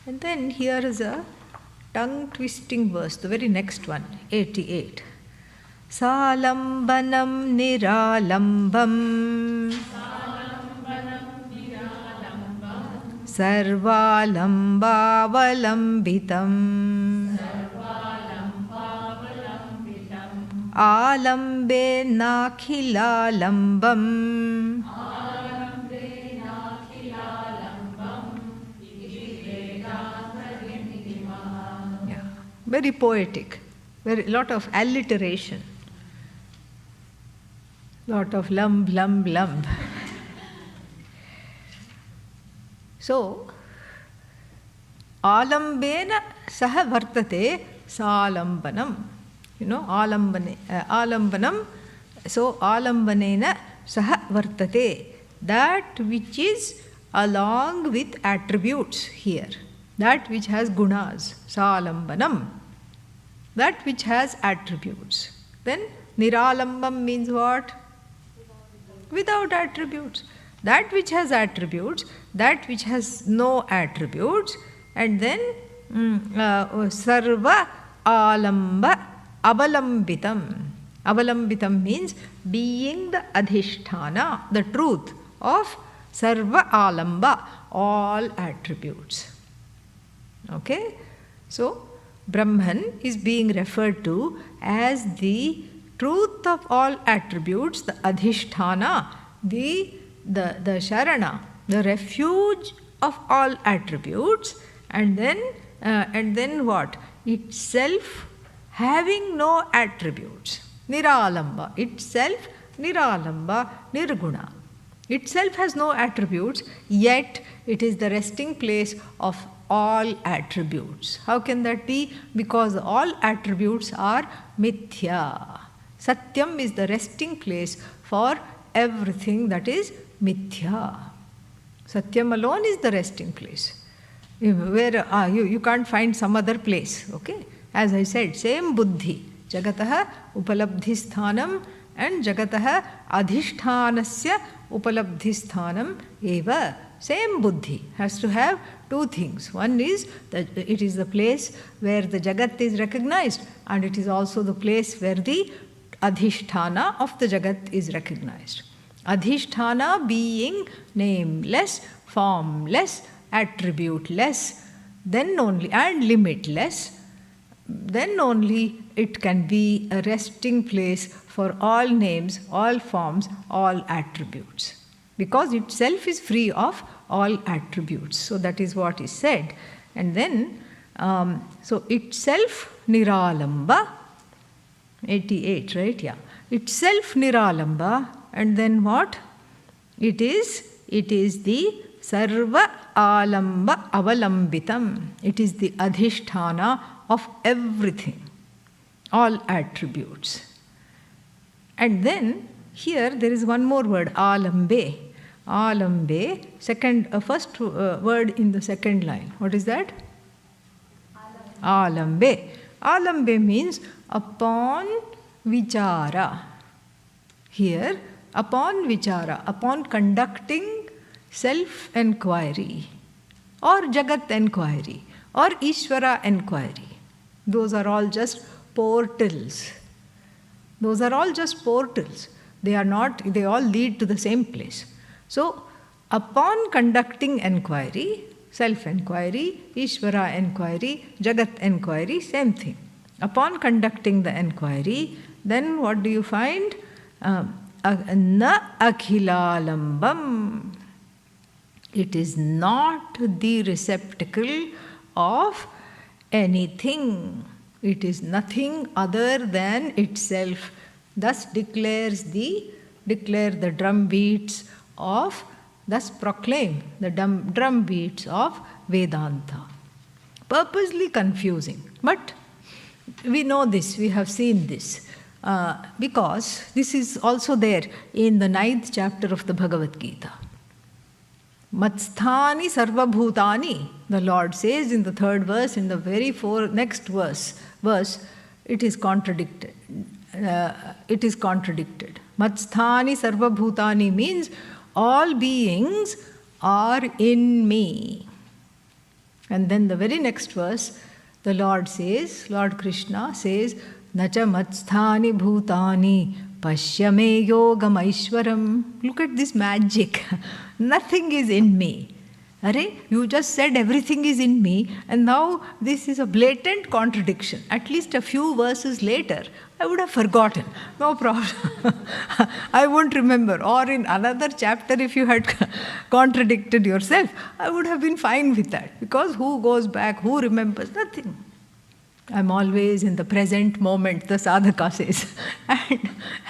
And then here is a tongue-twisting verse, the very next one, 88. Salambanam niralambam sarvalambaavalambitam alambe nakhilalambam. Yeah, very poetic, very lot of alliteration, lot of lumb, lumb, lumb. So, alambena saha vartate salambanam. You know, alambanam. So, alambanena saha vartate. That which is along with attributes here. That which has gunas. Salambanam. That which has attributes. Then, niralambam means what? Without attributes. That which has attributes, that which has no attributes, and then sarva alamba avalambitam. Avalambitam means being the adhishthana, the truth of sarva alamba, all attributes. Okay? So, Brahman is being referred to as the truth of all attributes, the adhishthana, the Sharana, the refuge of all attributes, and then what? Itself having no attributes. Niralamba. Itself niralamba, nirguna. Itself has no attributes, yet it is the resting place of all attributes. How can that be? Because all attributes are mithya. Satyam is the resting place for everything that is mithya. Satyam alone is the resting place. Where you can't find some other place. Okay? As I said, same buddhi. Jagataha upalabdhisthanam and jagataha adhishthanasya upalabdhisthanam eva. Same buddhi has to have two things. One is that it is the place where the jagat is recognized, and it is also the place where the adhishthana of the jagat is recognized. Adhishthana being nameless, formless, attributeless, then only, and limitless, then only it can be a resting place for all names, all forms, all attributes. Because itself is free of all attributes. So that is what is said. And then, so itself niralamba, 88, right? Yeah. Itself niralamba, and then what? It is the sarva alamba avalambitam. It is the adhishthana of everything, all attributes. And then here there is one more word, alambe. Alambe, first word in the second line. What is that? Alambe. Alambe means upon vichara. Here, upon vichara, upon conducting self-enquiry, or jagat enquiry, or Ishvara enquiry. Those are all just portals. Those are all just portals. They are not, they all lead to the same place. So, upon conducting enquiry, self-enquiry, Ishvara enquiry, Jagat enquiry, same thing. Upon conducting the enquiry, then what do you find? Na akhilalambam. It is not the receptacle of anything. It is nothing other than itself. Thus declare the drum beats of, thus proclaim the drum beats of Vedanta. Purposely confusing. But we know this, we have seen this. Because this is also there in the 9th chapter of the Bhagavad Gita. Matsthani sarvabhutani, the Lord says in the 3rd verse, in the very next verse, it is contradicted. Matsthani sarvabhutani means all beings are in me. And then the very next verse, the Lord says, Lord Krishna says, Nacha matsthani bhutani pashyame yogam aishwaram. Look at this magic. Nothing is in me. Arey, you just said everything is in me, and now this is a blatant contradiction. At least a few verses later, I would have forgotten. No problem. I won't remember. Or in another chapter, if you had contradicted yourself, I would have been fine with that. Because who goes back, who remembers? Nothing. I'm always in the present moment, the sadhaka says.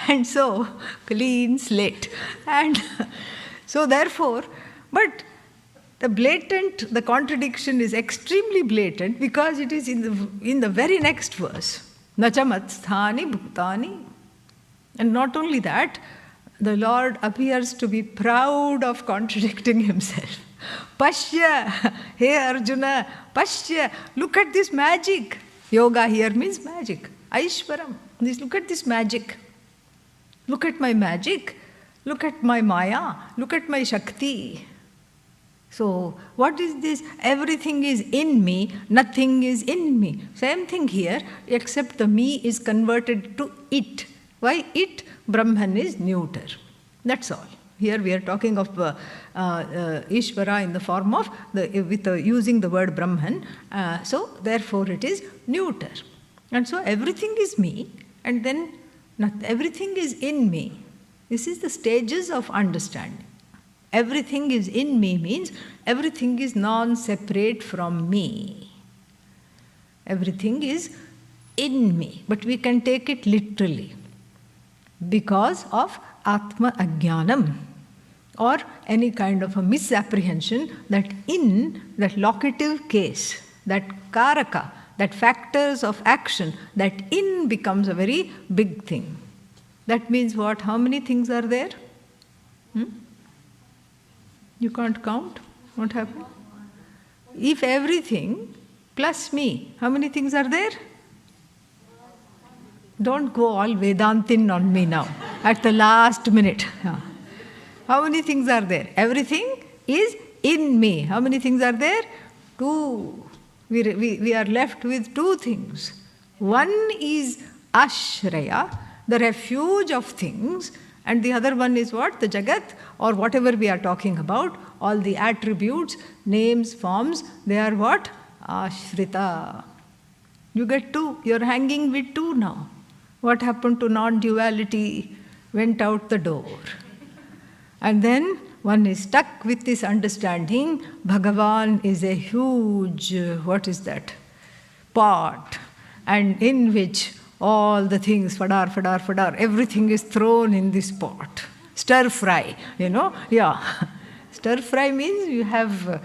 And so, clean slate. And so therefore, but the contradiction is extremely blatant because it is in the very next verse. Nacha matsthani bhutani. And not only that, the Lord appears to be proud of contradicting himself. Pashya, hey Arjuna, Pashya, look at this magic. Yoga here means magic. Aishwaram, look at this magic. Look at my magic. Look at my Maya. Look at my Shakti. So, what is this? Everything is in me, nothing is in me. Same thing here, except the me is converted to it. Why it? Brahman is neuter. That's all. Here we are talking of Ishvara in the form of, using the word Brahman. So, therefore it is neuter. And so everything is me, and then everything is in me. This is the stages of understanding. Everything is in me means everything is non-separate from me. Everything is in me. But we can take it literally because of Atma Ajnanam or any kind of a misapprehension that in that locative case, that karaka, that factors of action, that in becomes a very big thing. That means what? How many things are there? You can't count? What happened? If everything plus me, how many things are there? Don't go all Vedantin on me now, at the last minute. How many things are there? Everything is in me. How many things are there? 2. We are left with 2 things. One is Ashraya, the refuge of things, and the other one is what? The Jagat, or whatever we are talking about. All the attributes, names, forms, they are what? Ashrita. You get 2. You're hanging with 2 now. What happened to non-duality? Went out the door. And then one is stuck with this understanding. Bhagavan is a huge, what is that? Pot. And in which all the things, fadar, everything is thrown in this pot. Stir fry, Yeah. Stir fry means you have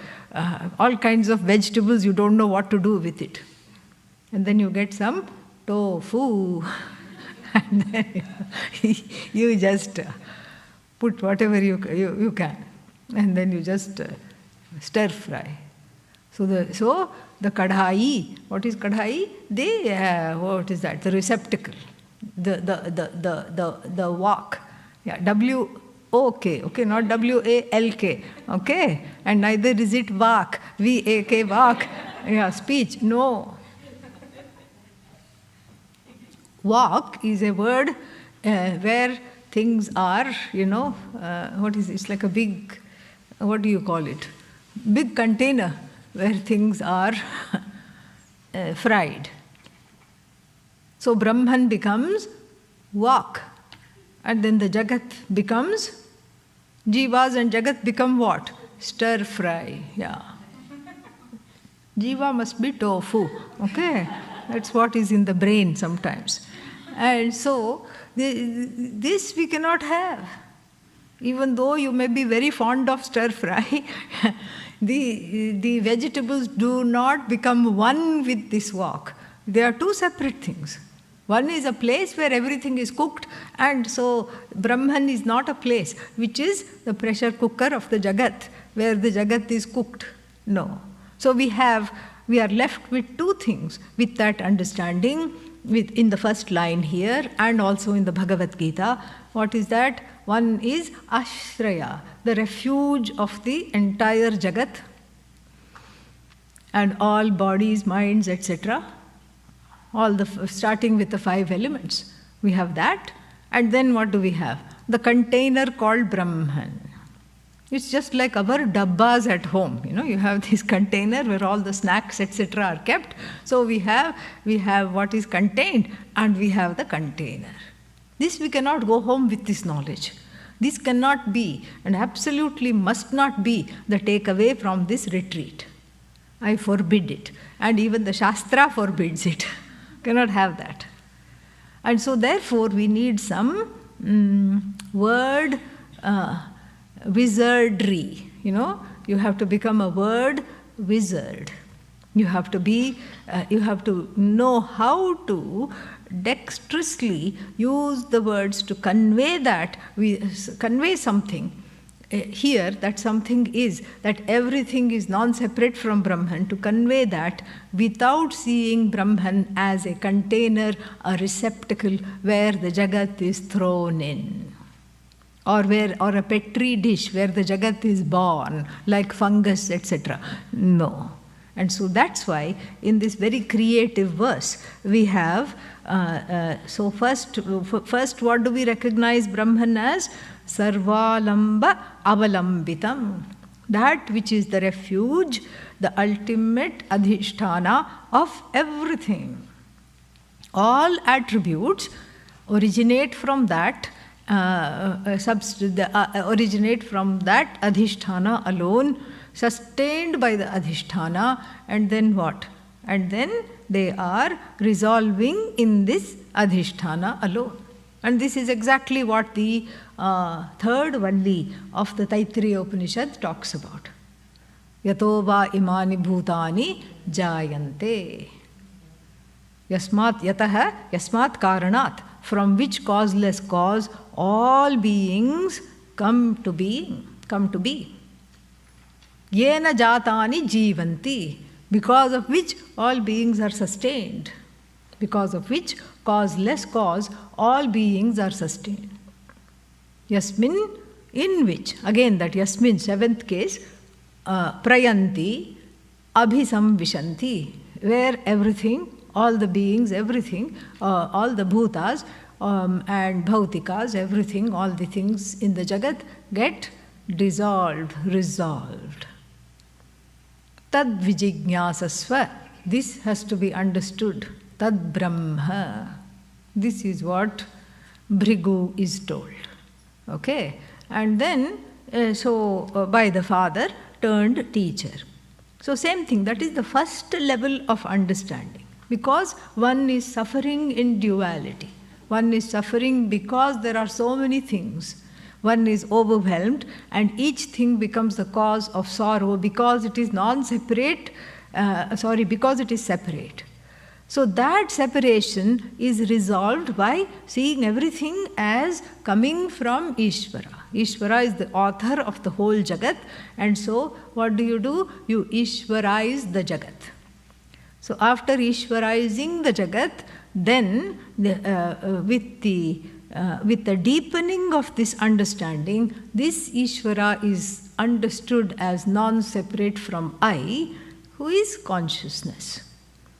all kinds of vegetables, you don't know what to do with it. And then you get some tofu. And then you just put whatever you can. And then you just stir fry. So the kadhai, what is kadhai? What is that? The receptacle, the wok. Yeah, W-O-K, okay, not W-A-L-K, okay? And neither is it vak, V-A-K, vak, yeah, speech, no. Vak is a word where things are, what is it? It's like a big, what do you call it? Big container where things are fried. So Brahman becomes vak. And then the Jagat becomes, Jivas and Jagat become what? stir fry. Yeah. Jiva must be tofu. Okay? That's what is in the brain sometimes. And so, this we cannot have. Even though you may be very fond of stir fry, the vegetables do not become one with this wok. They are two separate things. One is a place where everything is cooked, and so Brahman is not a place, which is the pressure cooker of the Jagat, where the Jagat is cooked. No. So we are left with two things, with that understanding, in the first line here, and also in the Bhagavad Gita. What is that? One is Ashraya, the refuge of the entire Jagat, and all bodies, minds, etc. Starting with the 5 elements. We have that. And then what do we have? The container called Brahman. It's just like our dabbas at home. You have this container where all the snacks, etc. are kept. So we have what is contained, and we have the container. This we cannot go home with this knowledge. This cannot be, and absolutely must not be, the takeaway from this retreat. I forbid it. And even the Shastra forbids it. Cannot have that. And so therefore we need some word wizardry. You have to become a word wizard. You have to know how to dexterously use the words to convey something. Here, that something is, that everything is non-separate from Brahman, to convey that without seeing Brahman as a container, a receptacle where the Jagat is thrown in, or a petri dish where the Jagat is born, like fungus, etc. No. And so that's why in this very creative verse we have, so first what do we recognize Brahman as? Sarvalamba avalambitam, that which is the refuge, the ultimate adhisthana of everything. All attributes originate from that, originate from that adhisthana alone, sustained by the adhisthana, and then what? And then they are resolving in this adhisthana alone. And this is exactly what the third valli of the Taittiriya Upanishad talks about. Yato va imani bhutani jayante. Yasmat karanat, from which causeless cause all beings come to be. Yena jatani jivanti, because of which all beings are sustained. Because of which causeless cause all beings are sustained. Yasmin, in which, again that Yasmin, 7th case, prayanti, abhisamvishanti, where everything, all the beings, everything, all the bhutas and bhautikas, everything, all the things in the Jagat get dissolved, resolved. Tad vijijñāsasva, this has to be understood. Tad Brahma. This is what Bhrigu is told. Okay? And then, by the father turned teacher. So same thing, that is the first level of understanding. Because one is suffering in duality. One is suffering because there are so many things. One is overwhelmed, and each thing becomes the cause of sorrow because it is non-separate, because it is separate. So that separation is resolved by seeing everything as coming from Ishvara. Ishvara is the author of the whole Jagat, and so what do? You Ishvarize the Jagat. So after Ishvarizing the Jagat, then with the deepening of this understanding, this Ishvara is understood as non-separate from I, who is consciousness.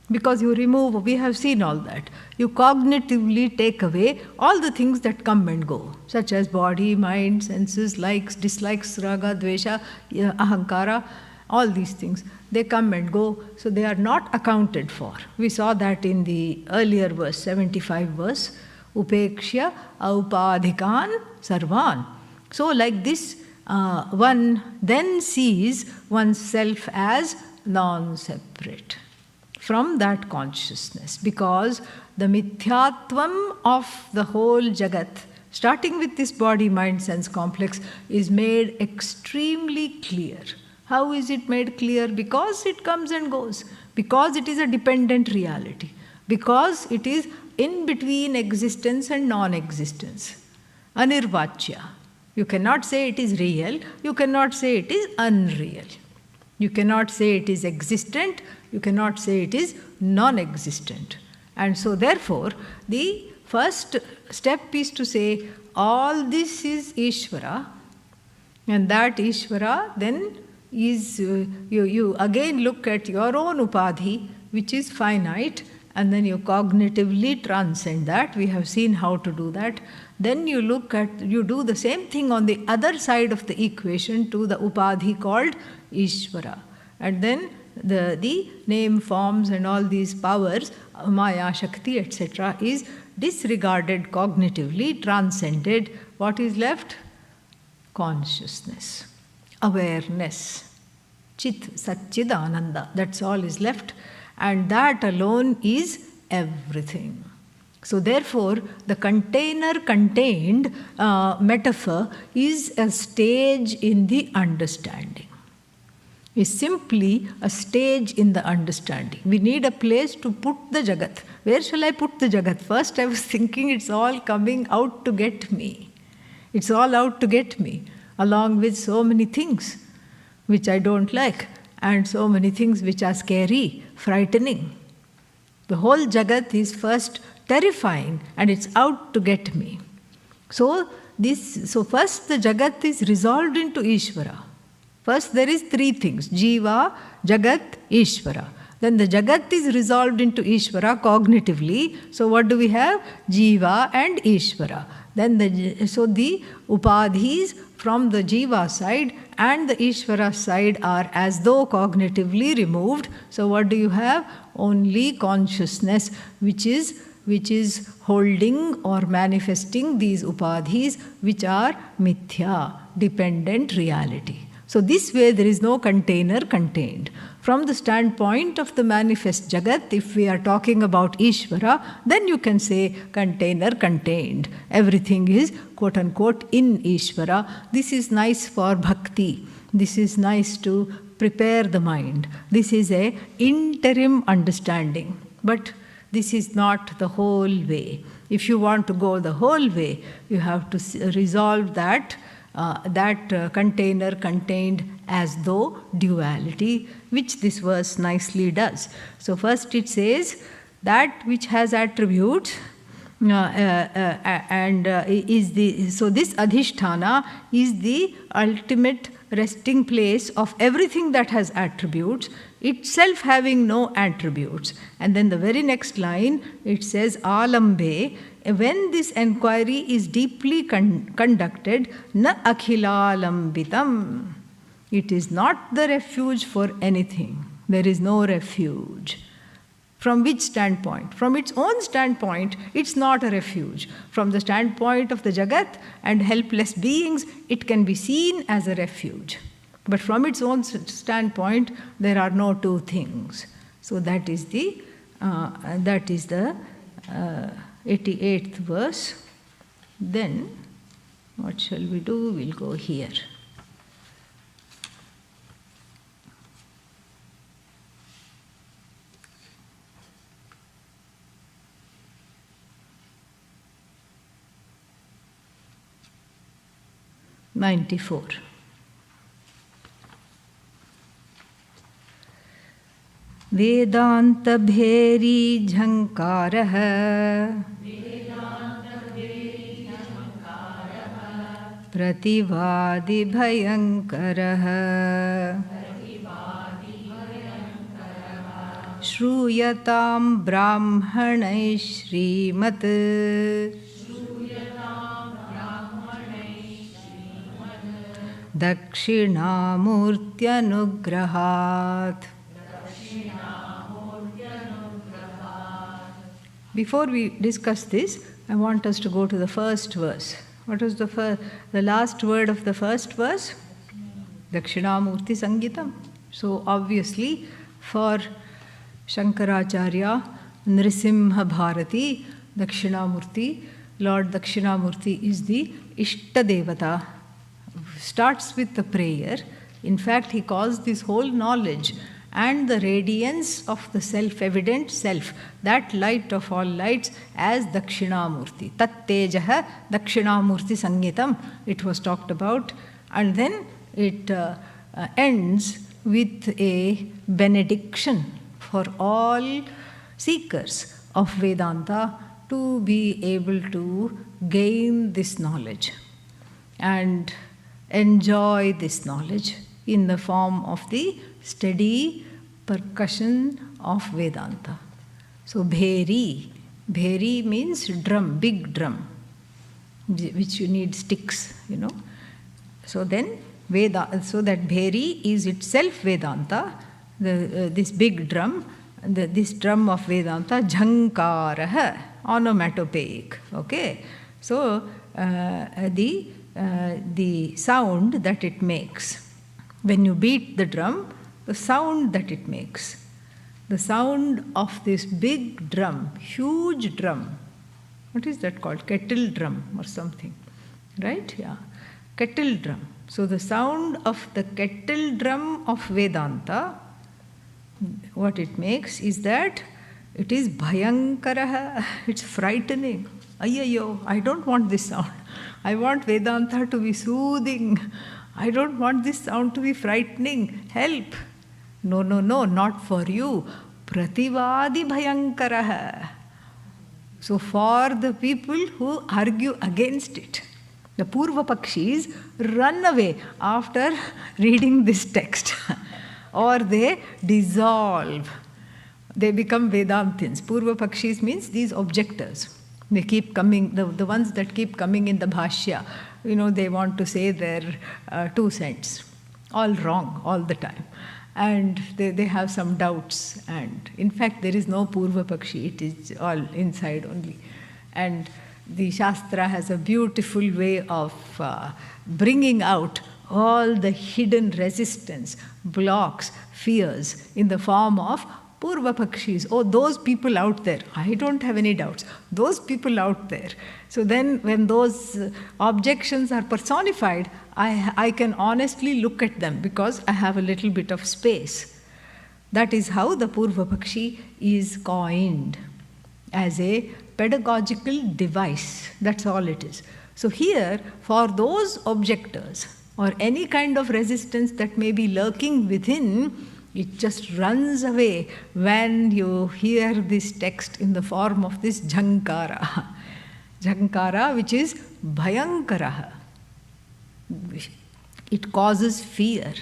Because you remove, we have seen all that. You cognitively take away all the things that come and go, such as body, mind, senses, likes, dislikes, raga, dvesha, ahankara, all these things. They come and go, so they are not accounted for. We saw that in the earlier verse, 75 verse, upekshya aupadhikan sarvan. So like this, one then sees oneself as non-separate from that consciousness, because the mithyatvam of the whole Jagat, starting with this body, mind, sense complex, is made extremely clear. How is it made clear? Because it comes and goes, because it is a dependent reality, because it is in between existence and non-existence, anirvachya. You cannot say it is real, you cannot say it is unreal. You cannot say it is existent, you cannot say it is non-existent. And so therefore, the first step is to say, all this is Ishvara, and that Ishvara then is, you again look at your own upadhi, which is finite, and then you cognitively transcend that. We have seen how to do that. Then you look at, you do the same thing on the other side of the equation to the upadhi called Ishvara. And then the name, forms and all these powers, Maya, Shakti, etc. is disregarded cognitively, transcended. What is left? Consciousness, awareness, Chit, Satchid, Ananda. That's all is left. And that alone is everything. So therefore, the container-contained metaphor is a stage in the understanding. Is simply a stage in the understanding. We need a place to put the Jagat. Where shall I put the Jagat? First I was thinking it's all coming out to get me. It's all out to get me, along with so many things which I don't like, and so many things which are scary, frightening. The whole Jagat is first terrifying, and it's out to get me. So first the Jagat is resolved into Ishvara. First there is three things: Jiva, Jagat, Ishvara. Then the Jagat is resolved into Ishvara cognitively. So what do we have? Jiva and Ishvara. Then so the upadhis from the Jiva side and the Ishvara side are as though cognitively removed. So what do you have? Only consciousness, which is holding or manifesting these upadhis, which are mithya, dependent reality. So this way there is no container contained. From the standpoint of the manifest Jagat, if we are talking about Ishvara, then you can say container contained. Everything is quote unquote in Ishvara. This is nice for bhakti. This is nice to prepare the mind. This is a interim understanding. But this is not the whole way. If you want to go the whole way, you have to resolve that container contained as though duality, which this verse nicely does. So first it says that which has attributes so this adhisthana is the ultimate resting place of everything that has attributes, itself having no attributes. And then the very next line, it says alambe. When this enquiry is deeply conducted, na akhilalambitam. It is not the refuge for anything. There is no refuge. From which standpoint? From its own standpoint, it's not a refuge. From the standpoint of the Jagat and helpless beings, it can be seen as a refuge. But from its own standpoint, there are no two things. So that is the 88th verse. Then, what shall we do? We'll go here. '94. Vedanta bheri jhankarah prativadi bhayankarah shruyatam brahmanai shrimat Dakshinamurtyanugrahat. Before we discuss this, I want us to go to the first verse. What was the last word of the first verse? Dakshinamurti Sangitam. So obviously for Shankaracharya, Nrisimha Bharati, Dakshinamurti, Lord Dakshinamurti is the Ishta Devata. Starts with the prayer. In fact, he calls this whole knowledge and the radiance of the self-evident self, that light of all lights, as Dakshinamurti. Tat Tejaha Dakshinamurti Sangitam, it was talked about. And then it ends with a benediction for all seekers of Vedanta to be able to gain this knowledge and enjoy this knowledge in the form of the steady percussion of Vedanta. So Bheri means drum, big drum, which you need sticks, So then so that Bheri is itself Vedanta, this big drum, this drum of Vedanta, Jhankaraha, onomatopoeic. Okay, so the sound that it makes when you beat the drum, the sound that it makes, the sound of this big drum, huge drum. What is that called? Kettle drum or something, right? Yeah, kettle drum. So the sound of the kettle drum of Vedanta, what it makes is that it is bhayankaraha, it's frightening. Ayyayo, I don't want this sound. I want Vedanta to be soothing. I don't want this sound to be frightening. Help. No, not for you. Prativadi bhayankaraha. So for the people who argue against it, the Purva Pakshis run away after reading this text. Or they dissolve. They become Vedantins. Purva Pakshis means these objectors. They keep coming, the ones that keep coming in the Bhashya. They want to say their 2 cents. All wrong, all the time. And they have some doubts. And in fact, there is no Purva Pakshi. It is all inside only. And the Shastra has a beautiful way of bringing out all the hidden resistance, blocks, fears in the form of Purva Pakshis. Oh, those people out there. I don't have any doubts. Those people out there. So then when those objections are personified, I can honestly look at them because I have a little bit of space. That is how the Purva Pakshi is coined, as a pedagogical device. That's all it is. So here, for those objectors or any kind of resistance that may be lurking within, it just runs away when you hear this text in the form of this Jhankara. Jhankara, which is Bhayankaraha. It causes fear.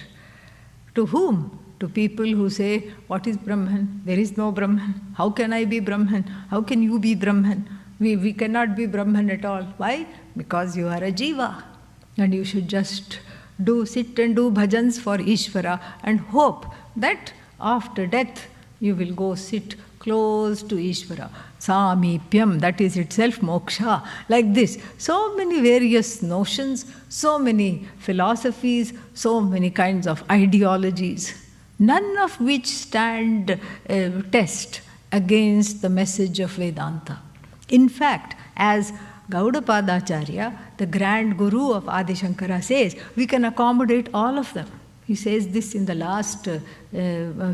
To whom? To people who say, what is Brahman? There is no Brahman. How can I be Brahman? How can you be Brahman? We cannot be Brahman at all. Why? Because you are a Jiva. And you should just sit and do bhajans for Ishvara and hope that after death you will go sit close to Ishvara. Samipyam, that is itself moksha. Like this. So many various notions, so many philosophies, so many kinds of ideologies, none of which stand test against the message of Vedanta. In fact, as Gaudapadacharya, the grand guru of Adi Shankara, says, we can accommodate all of them. He says this in the last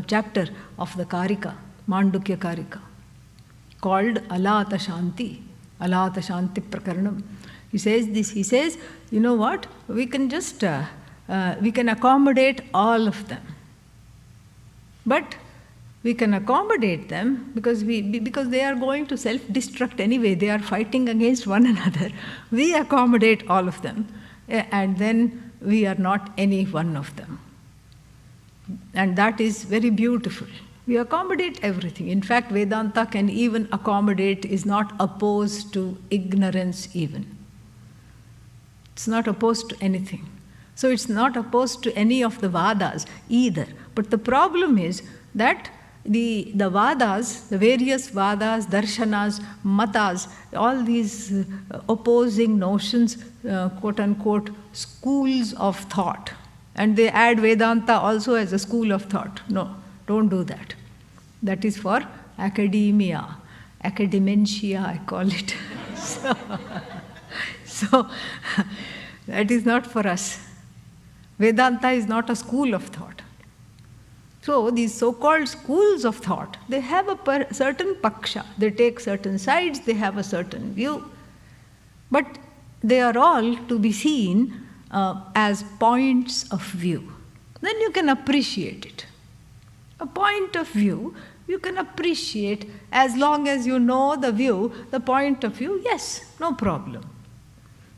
chapter of the Karika, Mandukya Karika, called Alata Shanti Prakaranam. He says this, he says, you know what, we can just, we can accommodate all of them. But we can accommodate them because they are going to self-destruct anyway. They are fighting against one another. We accommodate all of them, and then we are not any one of them. And that is very beautiful. We accommodate everything. In fact, Vedanta can even accommodate, is not opposed to ignorance even. It's not opposed to anything. So it's not opposed to any of the Vadas either. But the problem is that the Vadas, the various Vadas, Darshanas, Matas, all these opposing notions, quote unquote, schools of thought. And they add Vedanta also as a school of thought. No, don't do that. That is for academia, academentia, I call it. So that is not for us. Vedanta is not a school of thought. So these so-called schools of thought, they have a certain paksha. They take certain sides, they have a certain view. But they are all to be seen as points of view. Then you can appreciate it. A point of view, you can appreciate as long as you know the view, the point of view, yes, no problem.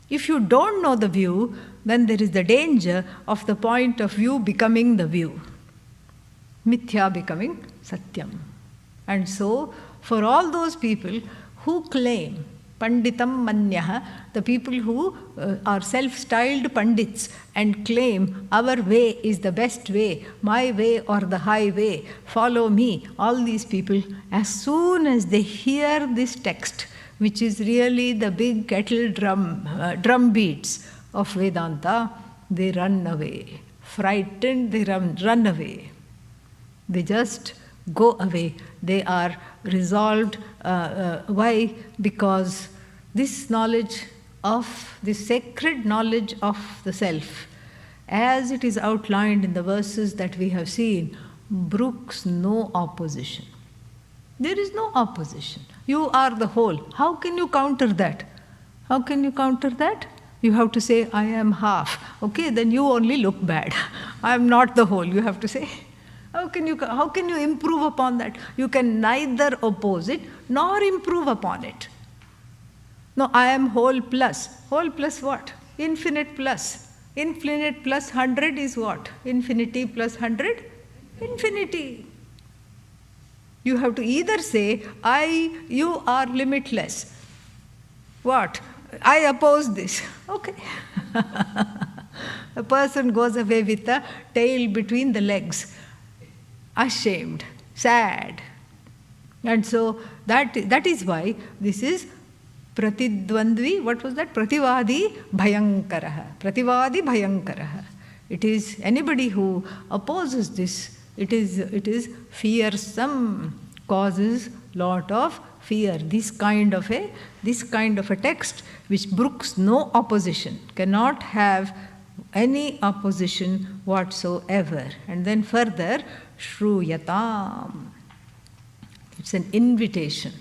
If you don't know the view, then there is the danger of the point of view becoming the view. Mithya becoming Satyam. And so, for all those people who claim, Panditam Manyaha, the people who are self-styled Pandits and claim our way is the best way, my way or the highway, follow me, all these people, as soon as they hear this text, which is really the big kettle drum beats of Vedanta, they run away. Frightened, they run away. They just go away. They are resolved. Why? Because this knowledge of, this sacred knowledge of the self, as it is outlined in the verses that we have seen, brooks no opposition. There is no opposition. You are the whole. How can you counter that? How can you counter that? You have to say, I am half. Okay, then you only look bad. I am not the whole, you have to say. How can you improve upon that? You can neither oppose it nor improve upon it. No, I am whole plus. Whole plus what? Infinite plus. Infinite plus 100 is what? Infinity plus 100? Infinity. You have to either say, you are limitless. What? I oppose this. Okay. A person goes away with a tail between the legs, ashamed, sad. And so that is why this is Pratidvandvi, what was that? Prativadi Bhayankaraha. Prativadi Bhayankaraha. It is anybody who opposes this, it is fearsome, causes lot of fear. This kind of a text which brooks no opposition, cannot have any opposition whatsoever. And then further, Shruyatam. It's an invitation.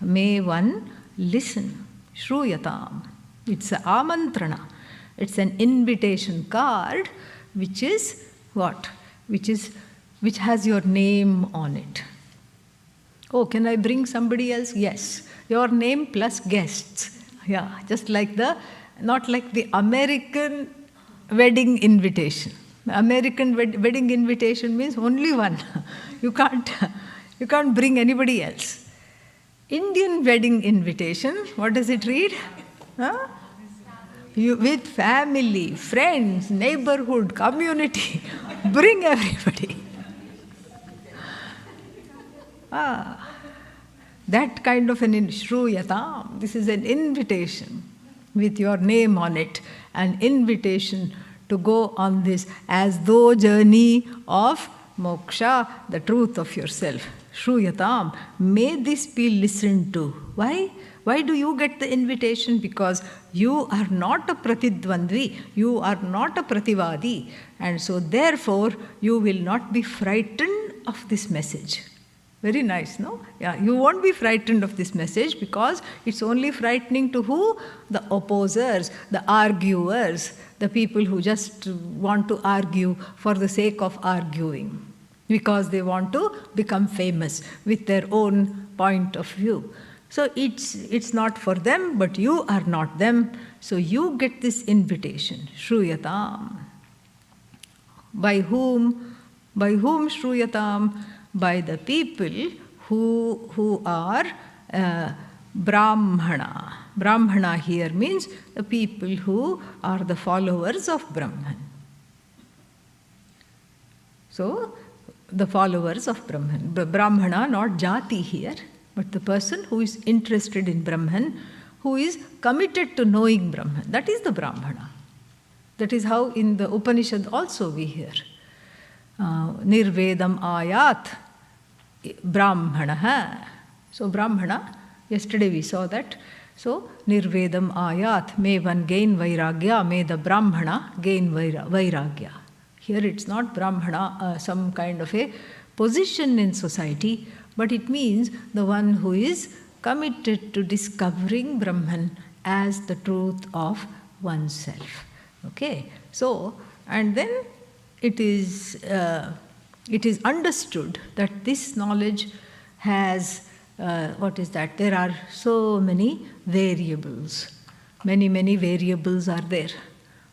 May one listen. Shruyatam. It's an amantrana. It's an invitation card which is what? Which has your name on it. Oh, can I bring somebody else? Yes. Your name plus guests. Yeah, just like not like the American wedding invitation. The American wedding invitation means only one. You can't bring anybody else. Indian wedding invitation, what does it read? Huh? You, with family, friends, neighborhood, community, bring everybody. That kind of an Shruyatam. This is an invitation with your name on it, an invitation to go on this as though journey of moksha, the truth of yourself. Shruyatam. May this be listened to. Why? Why do you get the invitation? Because you are not a pratidvandvi, you are not a prativadi, and so therefore you will not be frightened of this message. Very nice, no? Yeah, you won't be frightened of this message because it's only frightening to who? The opposers, the arguers, the people who just want to argue for the sake of arguing, because they want to become famous with their own point of view. So it's not for them, but you are not them. So you get this invitation, Shruyatam. By whom? By whom Shruyatam? By the people who are Brahmana. Brahmana here means the people who are the followers of Brahman. So, the followers of Brahman. Brahmana, not jati here, but the person who is interested in Brahman, who is committed to knowing Brahman. That is the Brahmana. That is how in the Upanishad also we hear. Nirvedam ayat Brahmana. So Brahmana, yesterday we saw that. So Nirvedam ayat, may one gain vairagya, may the Brahmana gain vairagya. Here it's not Brahmana, some kind of a position in society, but it means the one who is committed to discovering Brahman as the truth of oneself. Okay, so, and then it is understood that this knowledge has, what is that? There are so many variables. Many variables are there.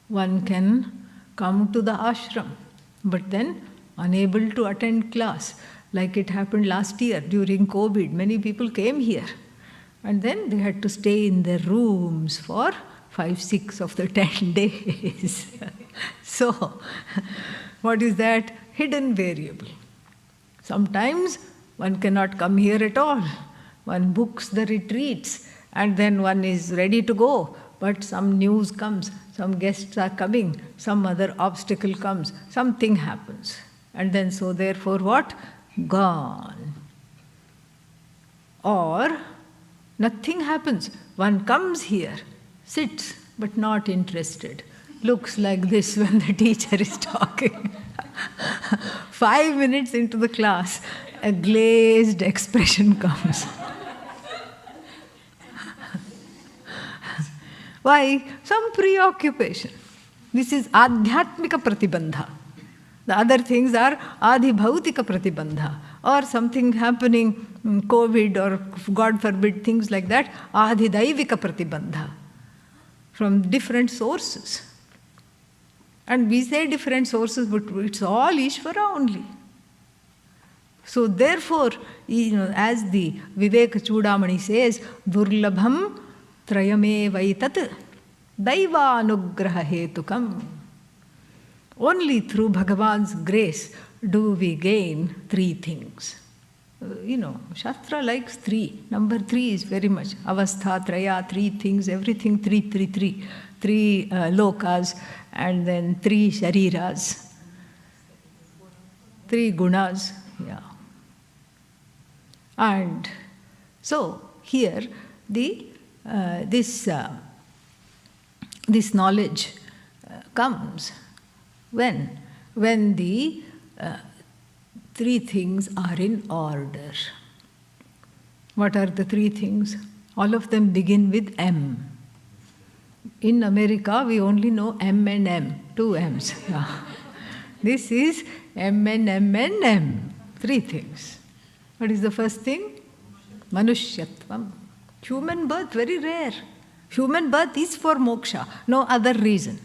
One can come to the ashram, but then unable to attend class. Like it happened last year during COVID. Many people came here. And then they had to stay in their rooms for 5, 6 of the 10 days. So, what is that? Hidden variable. Sometimes one cannot come here at all. One books the retreats and then one is ready to go. But some news comes, some guests are coming, some other obstacle comes, something happens. And then so therefore what? Gone. Or nothing happens. One comes here, sits, but not interested. Looks like this when the teacher is talking. 5 minutes into the class, a glazed expression comes. Why? Some preoccupation. This is adhyatmika pratibandha. The other things are adhibhautika pratibandha. Or something happening, COVID or God forbid, things like that, adhidaivika pratibandha. From different sources. And we say different sources, but it's all Ishvara only. So therefore, as the Viveka Chudamani says, Durlabham Trayame Vaitat Daivanugraha Hetukam. Only through Bhagavan's grace do we gain 3 things. Shastra likes 3. Number 3 is very much avastha, traya, 3 things, everything 3. 3 lokas and then 3 shariras, 3 gunas. Yeah. And so here this knowledge comes when the 3 things are in order. What are the 3 things? All of them begin with M. In America, we only know M and M, 2 M's. Yeah. This is M and M and M, 3 things. What is the first thing? Manushyatvam. Human birth, very rare. Human birth is for moksha, no other reason.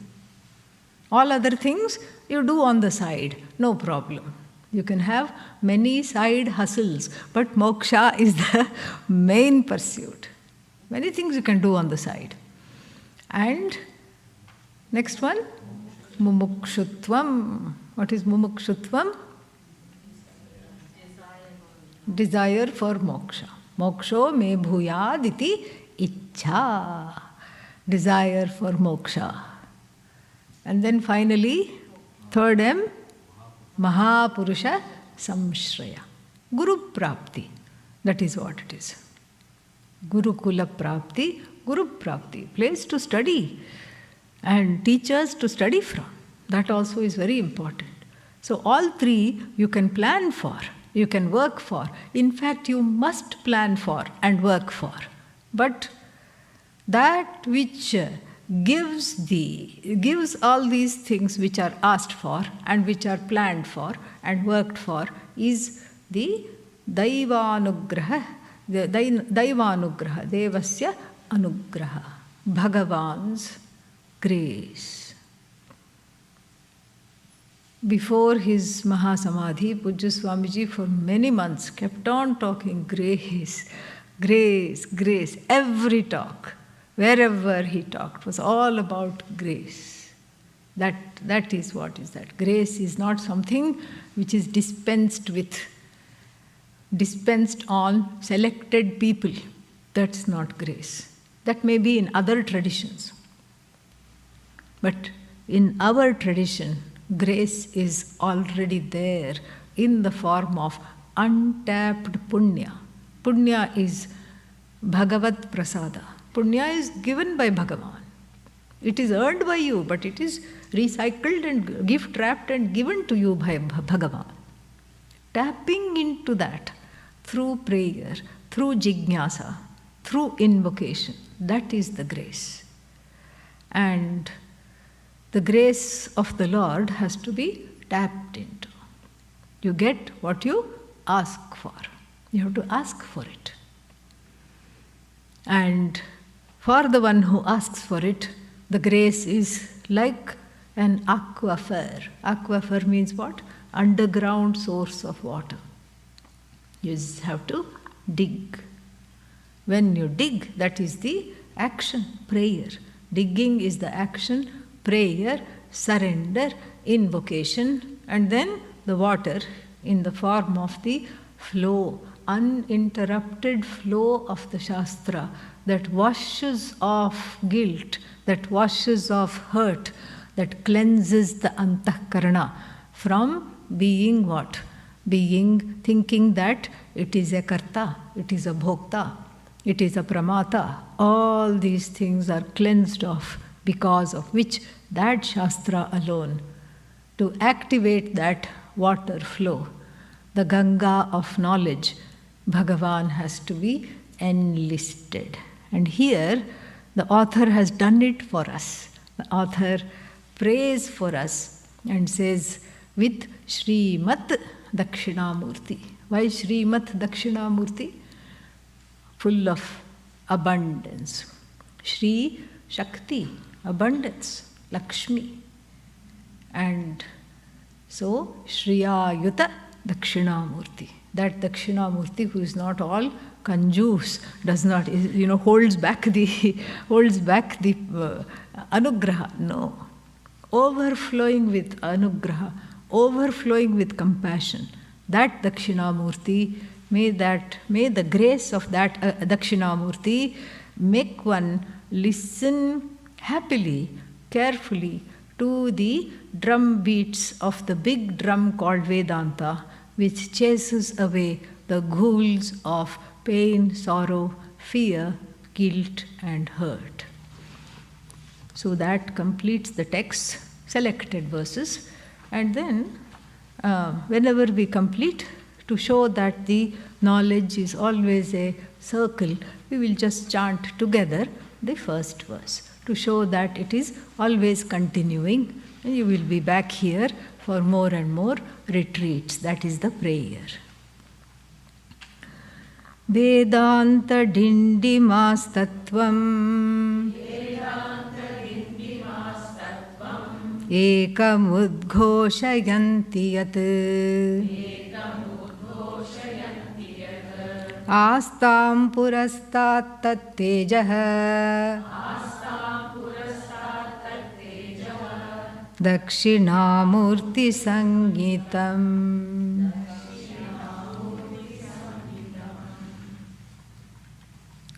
All other things you do on the side, no problem. You can have many side hustles, but moksha is the main pursuit. Many things you can do on the side. And next one, mumukshutvam. What is mumukshutvam? Desire for moksha. Moksho me bhuyad iti ichha. Desire for moksha. And then finally, third M, Mahapurusha Samshraya. Guru Prapti. That is what it is. Gurukula Prapti, Guru Prapti. Place to study and teachers to study from. That also is very important. So all 3 you can plan for, you can work for. In fact, you must plan for and work for. But that which gives all these things which are asked for and which are planned for and worked for is the Daivanugraha, Devasya Anugraha, Bhagavan's grace. Before his Mahasamadhi, Pujya Swamiji for many months kept on talking grace, grace, grace. Every talk, wherever he talked, was all about grace. That is what is that. Grace is not something which is dispensed on selected people. That's not grace. That may be in other traditions. But in our tradition, grace is already there in the form of untapped punya. Punya is Bhagavat Prasada. Punya is given by Bhagavan. It is earned by you, but it is recycled and gift-wrapped and given to you by Bhagavan. Tapping into that through prayer, through jignasa, through invocation, that is the grace. And the grace of the Lord has to be tapped into. You get what you ask for. You have to ask for it. And for the one who asks for it, the grace is like an aquifer. Aquifer means what? Underground source of water. You just have to dig. When you dig, that is the action, prayer. Digging is the action, prayer, surrender, invocation, and then the water in the form of the flow, uninterrupted flow of the Shastra that washes off guilt, that washes off hurt, that cleanses the antahkarana from being what? Thinking that it is a karta, it is a bhokta, it is a pramata. All these things are cleansed off, because of which that Shastra alone, to activate that water flow, the Ganga of knowledge, Bhagavan has to be enlisted. And here, the author has done it for us. The author prays for us and says, with Srimat Dakshinamurti. Why Srimat Dakshinamurti? Full of abundance. Shri, Shakti, abundance, Lakshmi. And so, Shriyayuta Dakshinamurti. That Dakshinamurti who is not all conjuice, does not, holds back the anugraha. No. Overflowing with anugraha, overflowing with compassion. That Dakshinamurti, may the grace of that Dakshinamurti make one listen happily, carefully to the drum beats of the big drum called Vedanta, which chases away the ghouls of pain, sorrow, fear, guilt, and hurt. So that completes the text, selected verses. And then, whenever we complete, to show that the knowledge is always a circle, we will just chant together the first verse, to show that it is always continuing. And you will be back here for more and more retreats. That is the prayer. Vedanta Dindimas Tattvam Ekam Udghoshayanti Yat Astam Purastat Tat Tejah Dakshinamurti Sangitam.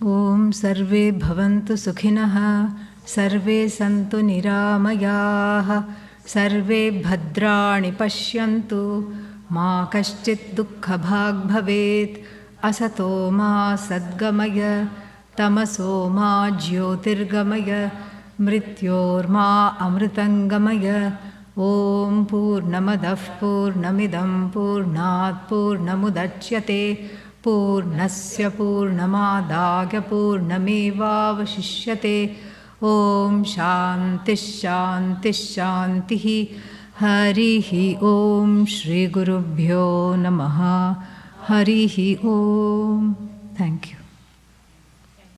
Om Sarve Bhavantu Sukhinah, Sarve Santu Niramayah, Sarve Bhadrani Pashyantu, Ma Kaschit Dukkha Bhag Bhavet, Asato Ma Sadgamaya, Tamaso Ma Jyotirgamaya, Mrityorma Amritangamaya. Om Purnamadav Purnamidam Purnat Purnamudachyate Purnasya Purnamadagya Purnamevavashishyate. Om Shanti Shanti Shanti. Harihi Om Shri Gurubhyo Namaha. Harihi Om. Thank you.